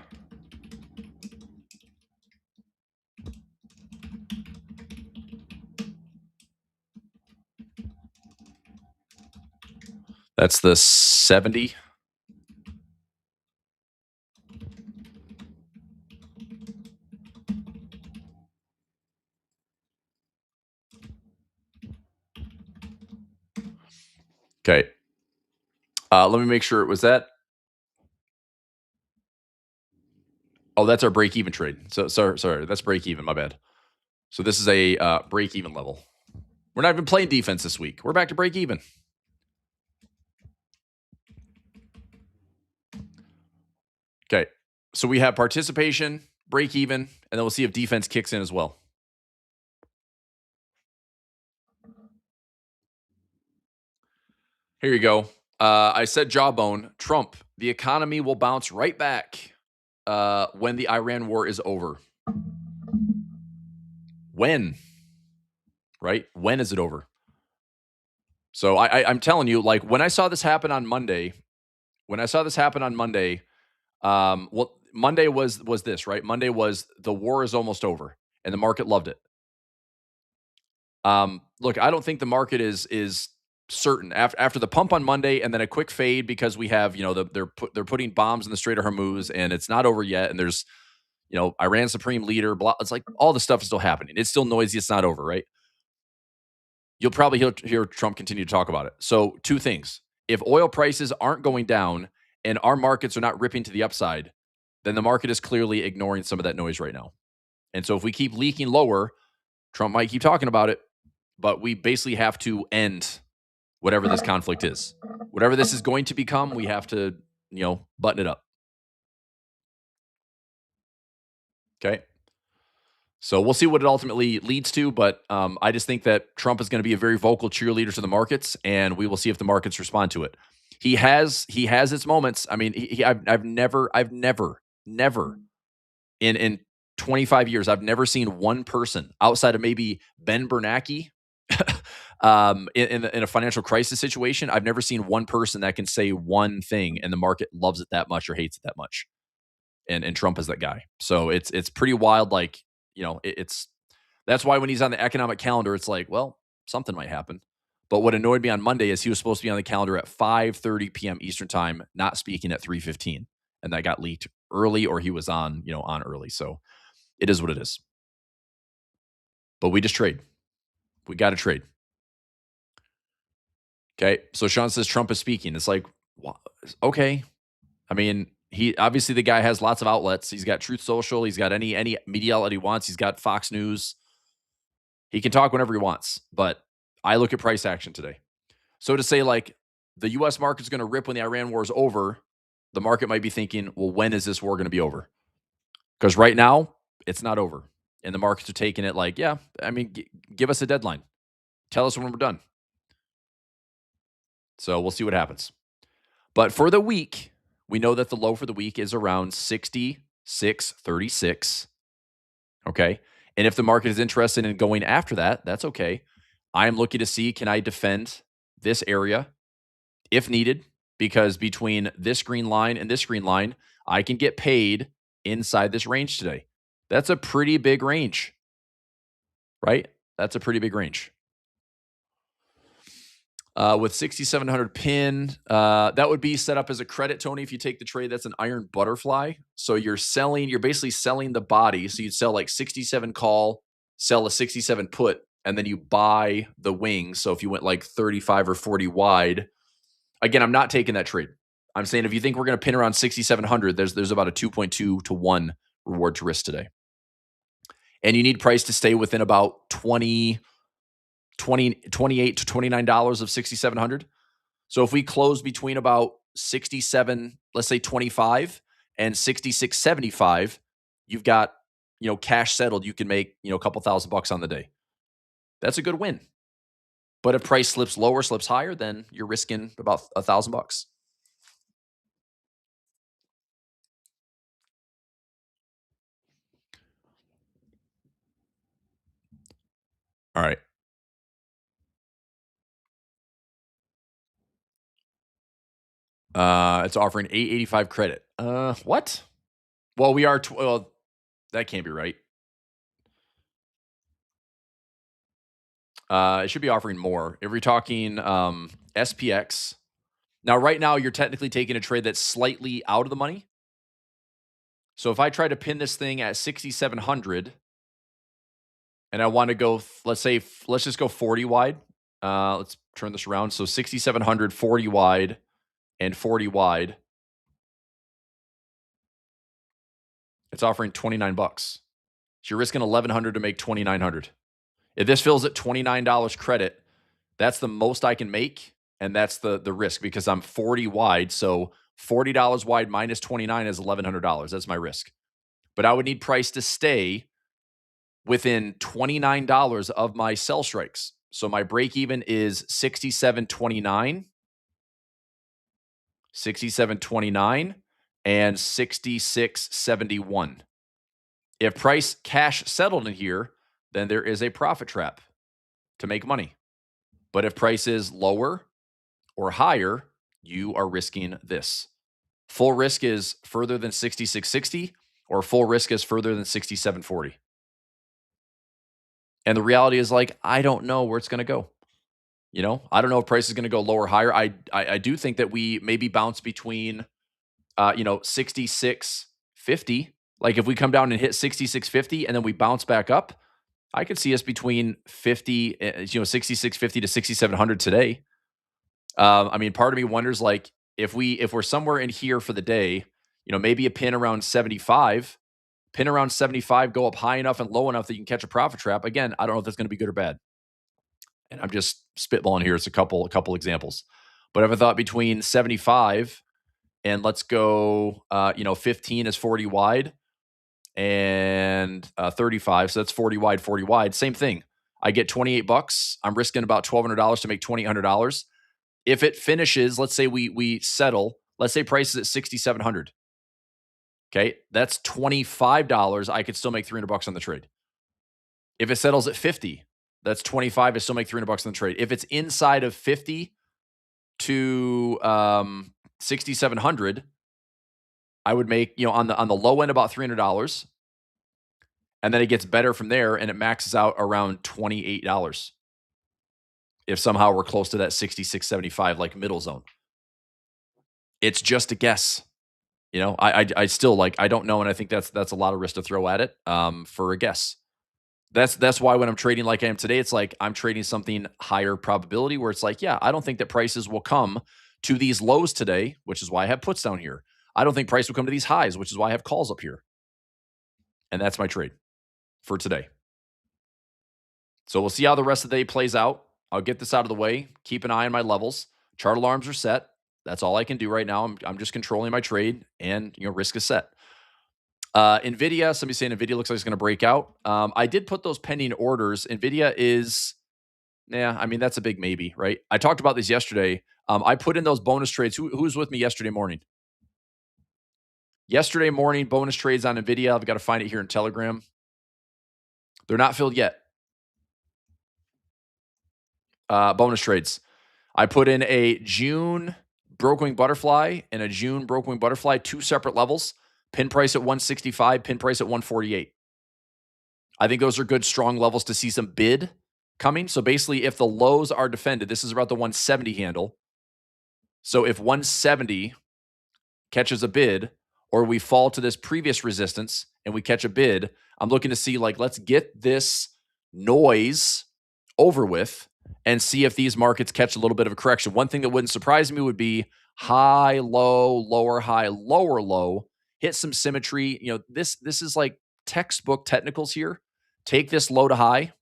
That's the 70. Okay. Let me make sure. Was that? Oh, that's our break even trade. So sorry, that's break even. My bad. So this is a break even level. We're not even playing defense this week. We're back to break even. Okay. So we have participation, break even, and then we'll see if defense kicks in as well. Here you go. I said jawbone. Trump, the economy will bounce right back when the Iran war is over. When? Right? When is it over? So I'm telling you, like when I saw this happen on Monday, well, Monday was this, right? Monday was the war is almost over, and the market loved it. Look, I don't think the market is certain after the pump on Monday and then a quick fade because we have they're putting bombs in the Strait of Hormuz and it's not over yet, and there's Iran supreme leader, blah, it's like all the stuff is still happening. It's still noisy. It's not over, right? You'll probably hear Trump continue to talk about it. So two things: if oil prices aren't going down and our markets are not ripping to the upside, then the market is clearly ignoring some of that noise right now. And so if we keep leaking lower, Trump might keep talking about it, but we basically have to end whatever this conflict is. Whatever this is going to become, we have to, button it up. Okay. So we'll see what it ultimately leads to, but I just think that Trump is going to be a very vocal cheerleader to the markets, and we will see if the markets respond to it. He has its moments. I mean, I've never in 25 years, I've never seen one person outside of maybe Ben Bernanke in a financial crisis situation. I've never seen one person that can say one thing and the market loves it that much or hates it that much. And Trump is that guy. So it's pretty wild. Like, it's that's why when he's on the economic calendar, it's like, well, something might happen. But what annoyed me on Monday is he was supposed to be on the calendar at 5:30 p.m. Eastern time, not speaking at 3:15, and that got leaked early, or he was on early. So it is what it is. But we just trade. We got to trade. Okay. So Sean says Trump is speaking. It's like, okay. I mean, he obviously the guy has lots of outlets. He's got Truth Social. He's got any media outlet he wants. He's got Fox News. He can talk whenever he wants. But I look at price action today. So to say like the U.S. market's going to rip when the Iran war is over, the market might be thinking, well, when is this war going to be over? Because right now it's not over, and the markets are taking it like, yeah. I mean, give us a deadline. Tell us when we're done. So we'll see what happens. But for the week, we know that the low for the week is around 66.36. Okay. And if the market is interested in going after that, that's okay. I'm looking to see, can I defend this area if needed? Because between this green line and this green line, I can get paid inside this range today. That's a pretty big range, right? That's a pretty big range. With 6,700 pin, that would be set up as a credit, Tony. If you take the trade, that's an iron butterfly. So you're basically selling the body. So you'd sell like 67 call, sell a 67 put, and then you buy the wings. So if you went like 35 or 40 wide, again, I'm not taking that trade. I'm saying if you think we're going to pin around 6,700, there's about a 2.2 to 1 reward to risk today. And you need price to stay within about $28 to $29 of 6,700. So if we close between about 67, let's say 25 and 66.75, you've got, cash settled, you can make, a couple $1,000 on the day. That's a good win. But if price slips lower, slips higher, then you're risking about $1,000. All right. It's offering 885 credit. What? Well, we are. Well, that can't be right. It should be offering more. If we're talking SPX, now right now you're technically taking a trade that's slightly out of the money. So if I try to pin this thing at 6,700, and I want to go, let's just go 40 wide. Let's turn this around. So 6,700, 40 wide, and 40 wide. It's offering $29. So you're risking 1,100 to make 2,900. If this fills at $29 credit, that's the most I can make, and that's the risk because I'm 40 wide. So $40 wide minus 29 is $1,100. That's my risk. But I would need price to stay within $29 of my sell strikes. So my break even is 67.29, 67.29, and 66.71. If price cash settled in here, then there is a profit trap to make money. But if price is lower or higher, you are risking this. Full risk is further than 66.60, or full risk is further than 67.40. And the reality is, like, I don't know where it's going to go. I don't know if price is going to go lower or higher. I do think that we maybe bounce between 66.50. Like if we come down and hit 66.50 and then we bounce back up, I could see us between 66.50 to 6,700 today. Part of me wonders, like, if we're somewhere in here for the day, maybe a pin around 75, go up high enough and low enough that you can catch a profit trap. Again, I don't know if that's going to be good or bad. And I'm just spitballing here. It's a couple examples. But if I thought between 75 and let's go, 15 is 40 wide and 35. So that's 40 wide, same thing. I get $28. I'm risking about $1,200 to make $2,800. If it finishes, let's say we settle, let's say price is at 6,700. Okay, that's $25. I could still make $300 on the trade. If it settles at 50, that's 25. I still make $300 on the trade. If it's inside of 50 to 6,700, I would make, on the low end about $300, and then it gets better from there, and it maxes out around $28. If somehow we're close to that 66.75, like middle zone, it's just a guess. I still, like, I don't know, and I think that's a lot of risk to throw at it for a guess. That's why when I'm trading like I am today, it's like I'm trading something higher probability where it's like, yeah, I don't think that prices will come to these lows today, which is why I have puts down here. I don't think price will come to these highs, which is why I have calls up here. And that's my trade for today. So we'll see how the rest of the day plays out. I'll get this out of the way, keep an eye on my levels. Chart alarms are set. That's all I can do right now. I'm just controlling my trade, and risk is set. Nvidia, somebody's saying Nvidia looks like it's going to break out. I did put those pending orders. Nvidia is, that's a big maybe, right? I talked about this yesterday. I put in those bonus trades. Who was with me yesterday morning? Yesterday morning, bonus trades on Nvidia. I've got to find it here in Telegram. They're not filled yet. Bonus trades. I put in a June broke wing butterfly and a June broke wing butterfly, two separate levels. Pin price at 165, pin price at 148. I think those are good, strong levels to see some bid coming. So basically, if the lows are defended, this is about the 170 handle. So if 170 catches a bid, or we fall to this previous resistance and we catch a bid, I'm looking to see, like, let's get this noise over with and see if these markets catch a little bit of a correction. One thing that wouldn't surprise me would be high, low, lower, high, lower, low, hit some symmetry. This is like textbook technicals here. Take this low to high.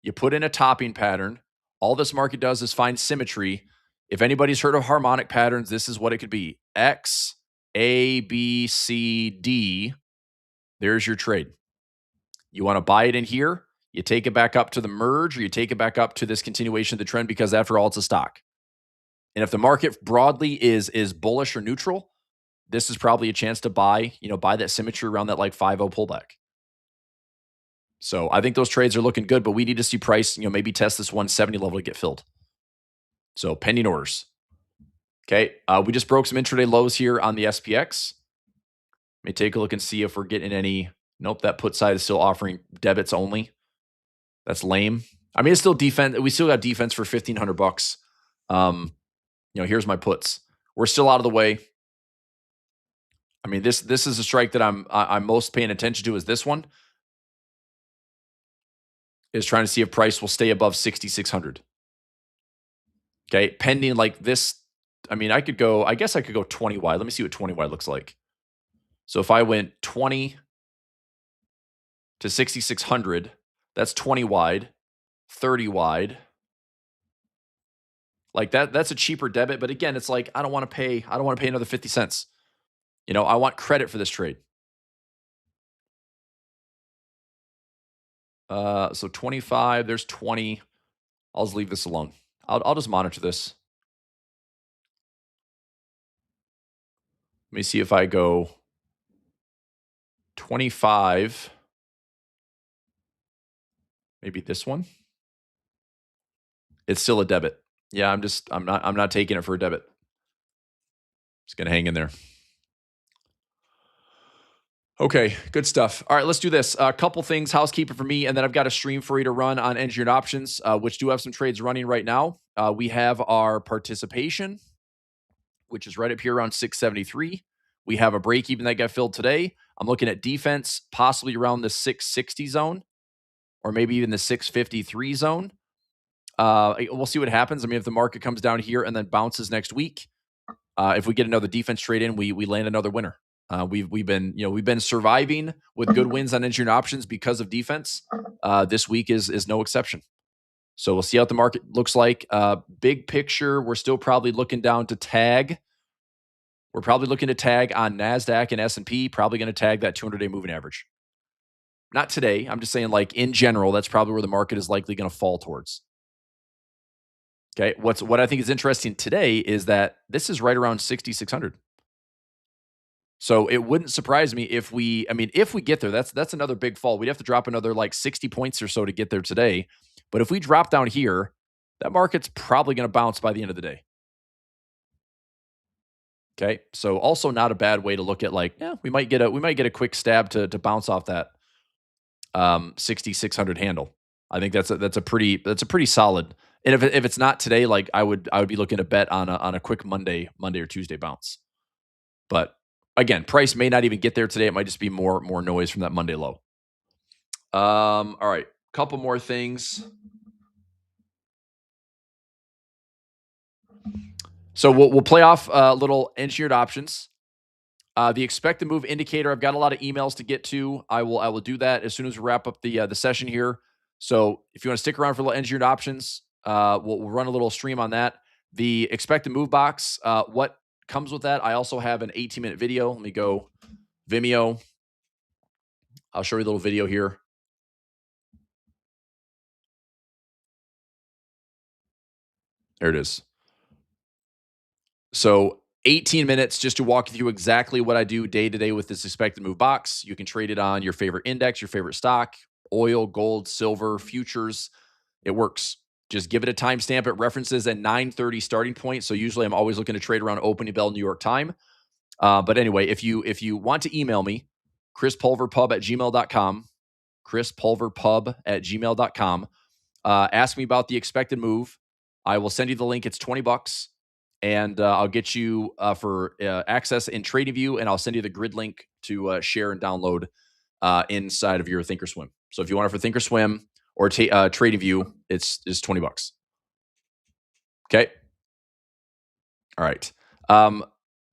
You put in a topping pattern. All this market does is find symmetry. If anybody's heard of harmonic patterns, this is what it could be. X, A, B, C, D. There's your trade. You want to buy it in here, you take it back up to the merge, or you take it back up to this continuation of the trend, because after all, it's a stock. And if the market broadly is bullish or neutral, this is probably a chance to buy that symmetry around that like 5-0 pullback. So I think those trades are looking good, but we need to see price, maybe test this 170 level to get filled. So pending orders. Okay. We just broke some intraday lows here on the SPX. Let me take a look and see if we're getting any. Nope, that put side is still offering debits only. That's lame. I mean, it's still defense. We still got defense for $1,500. Here's my puts. We're still out of the way. I mean, this is a strike that I'm most paying attention to, is this one. Is trying to see if price will stay above 6,600. Okay, pending like this. I mean, I guess I could go 20 wide. Let me see what 20 wide looks like. So if I went 20 to 6,600, that's 20 wide, 30 wide. Like that's a cheaper debit. But again, it's like, I don't want to pay another 50 cents. I want credit for this trade. So 25, there's 20. I'll just leave this alone. I'll just monitor this. Let me see if I go 25. Maybe this one. It's still a debit. Yeah, I'm not taking it for a debit. Just gonna hang in there. Okay, good stuff. All right, let's do this. A couple things, housekeeping for me, and then I've got a stream for you to run on engineered options, which do have some trades running right now. We have our participation, which is right up here around 673. We have a break even that got filled today. I'm looking at defense, possibly around the 660 zone, or maybe even the 653 zone. We'll see what happens. I mean, if the market comes down here and then bounces next week, if we get another defense trade in, we land another winner. We've been surviving with good wins on engineered options because of defense. This week is no exception. So we'll see how the market looks like. Big picture, we're still probably looking down to tag. We're probably looking to tag on NASDAQ and S&P, probably going to tag that 200-day moving average. Not today. I'm just saying, like, in general, that's probably where the market is likely going to fall towards. Okay. What I think is interesting today is that this is right around 6,600. So it wouldn't surprise me if we get there. That's another big fall. We'd have to drop another like 60 points or so to get there today. But if we drop down here, that market's probably going to bounce by the end of the day. Okay. So also not a bad way to look at, like, we might get a quick stab to bounce off that 6,600 handle. I think that's a pretty solid. And if it's not today, like, I would be looking to bet on a quick Monday or Tuesday bounce. But again, price may not even get there today. It might just be more noise from that Monday low. All right, couple more things. So we'll play off little engineered options. The expected move indicator. I've got a lot of emails to get to. I will do that as soon as we wrap up the session here. So if you want to stick around for little engineered options, we'll run a little stream on that. The expected move box. What comes with that? I also have an 18-minute video. Let me go Vimeo. I'll show you a little video here. There it is. So 18 minutes just to walk you through exactly what I do day to day with this expected move box. You can trade it on your favorite index, your favorite stock, oil, gold, silver, futures. It works. Just give it a timestamp. It references a 9:30 starting point. So usually I'm always looking to trade around opening bell New York time. But anyway, if you want to email me, chrispulverpub@gmail.com, chrispulverpub@gmail.com, ask me about the expected move. I will send you the link. It's $20. And I'll get you for access in TradingView, and I'll send you the grid link to share and download inside of your Thinkorswim. So if you want it for Thinkorswim or TradingView, it's $20. Okay. All right.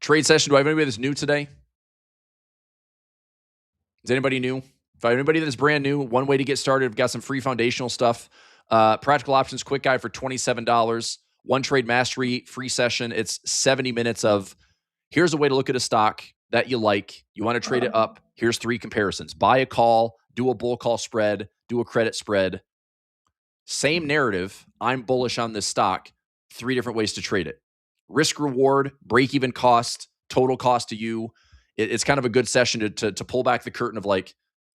Trade session. Do I have anybody that's new today? Is anybody new? If I have anybody that's brand new, one way to get started, I've got some free foundational stuff. Practical Options Quick Guide for $27. One Trade Mastery free session. It's 70 minutes of Here's a way to look at a stock that you like. You want to trade it up. Here's 3 comparisons. Buy a call, do a bull call spread, do a credit spread. Same narrative. I'm bullish on this stock. 3 different ways to trade it. Risk reward, break even cost, total cost to you. It's kind of a good session to pull back the curtain of like,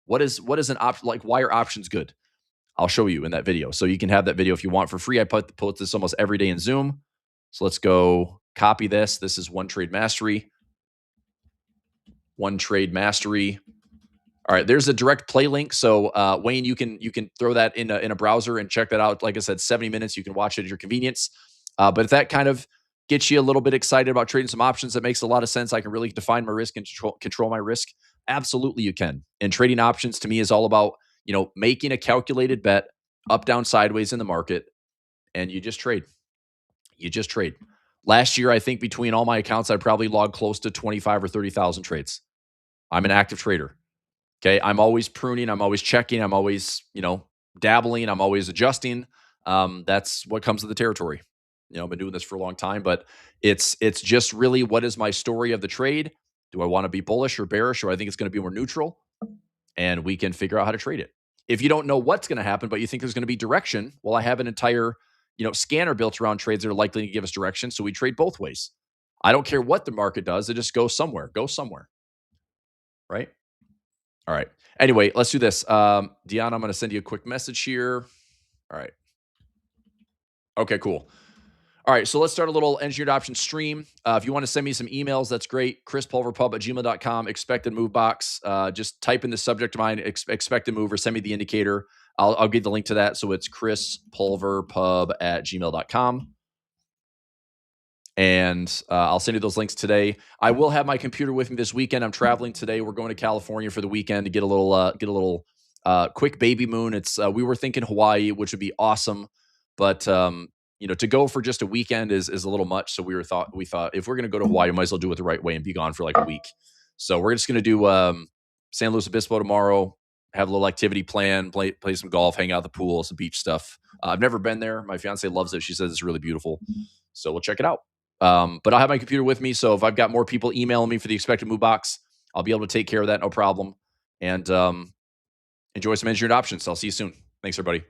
what is an option? Like, why are options good? I'll show you in that video. So you can have that video if you want for free. I put this almost every day in Zoom. So let's go copy this. This is One Trade Mastery. One Trade Mastery. All right, there's a direct play link. So Wayne, you can throw that in a browser and check that out. Like I said, 70 minutes. You can watch it at your convenience. But if that kind of gets you a little bit excited about trading some options, that makes a lot of sense. I can really define my risk and control my risk. Absolutely, you can. And trading options to me is all about making a calculated bet up, down, sideways in the market, and you just trade. You just trade. Last year, I think between all my accounts, I probably logged close to 25 or 30,000 trades. I'm an active trader. Okay. I'm always pruning. I'm always checking. I'm always, dabbling. I'm always adjusting. That's what comes with the territory. I've been doing this for a long time, but it's just really, what is my story of the trade? Do I want to be bullish or bearish, or I think it's going to be more neutral? And we can figure out how to trade it. If you don't know what's going to happen, but you think there's going to be direction, well, I have an entire, scanner built around trades that are likely to give us direction. So we trade both ways. I don't care what the market does. It just goes somewhere. Right? All right. Anyway, let's do this. Deanna, I'm going to send you a quick message here. All right. Okay, cool. All right, so let's start a little engineered option stream. If you want to send me some emails, that's great. chrispulverpub@gmail.com, expected move box. Just type in the subject line, expected move, or send me the indicator. I'll get the link to that. So it's chrispulverpub@gmail.com. And I'll send you those links today. I will have my computer with me this weekend. I'm traveling today. We're going to California for the weekend to get a little quick baby moon. It's we were thinking Hawaii, which would be awesome, but to go for just a weekend is a little much. So we thought if we're going to go to Hawaii, we might as well do it the right way and be gone for like a week. So we're just going to do San Luis Obispo tomorrow. Have a little activity plan, play some golf, hang out at the pool, some beach stuff. I've never been there. My fiance loves it. She says it's really beautiful. So we'll check it out. But I'll have my computer with me. So if I've got more people emailing me for the expected move box, I'll be able to take care of that. No problem. And enjoy some engineered options. I'll see you soon. Thanks, everybody.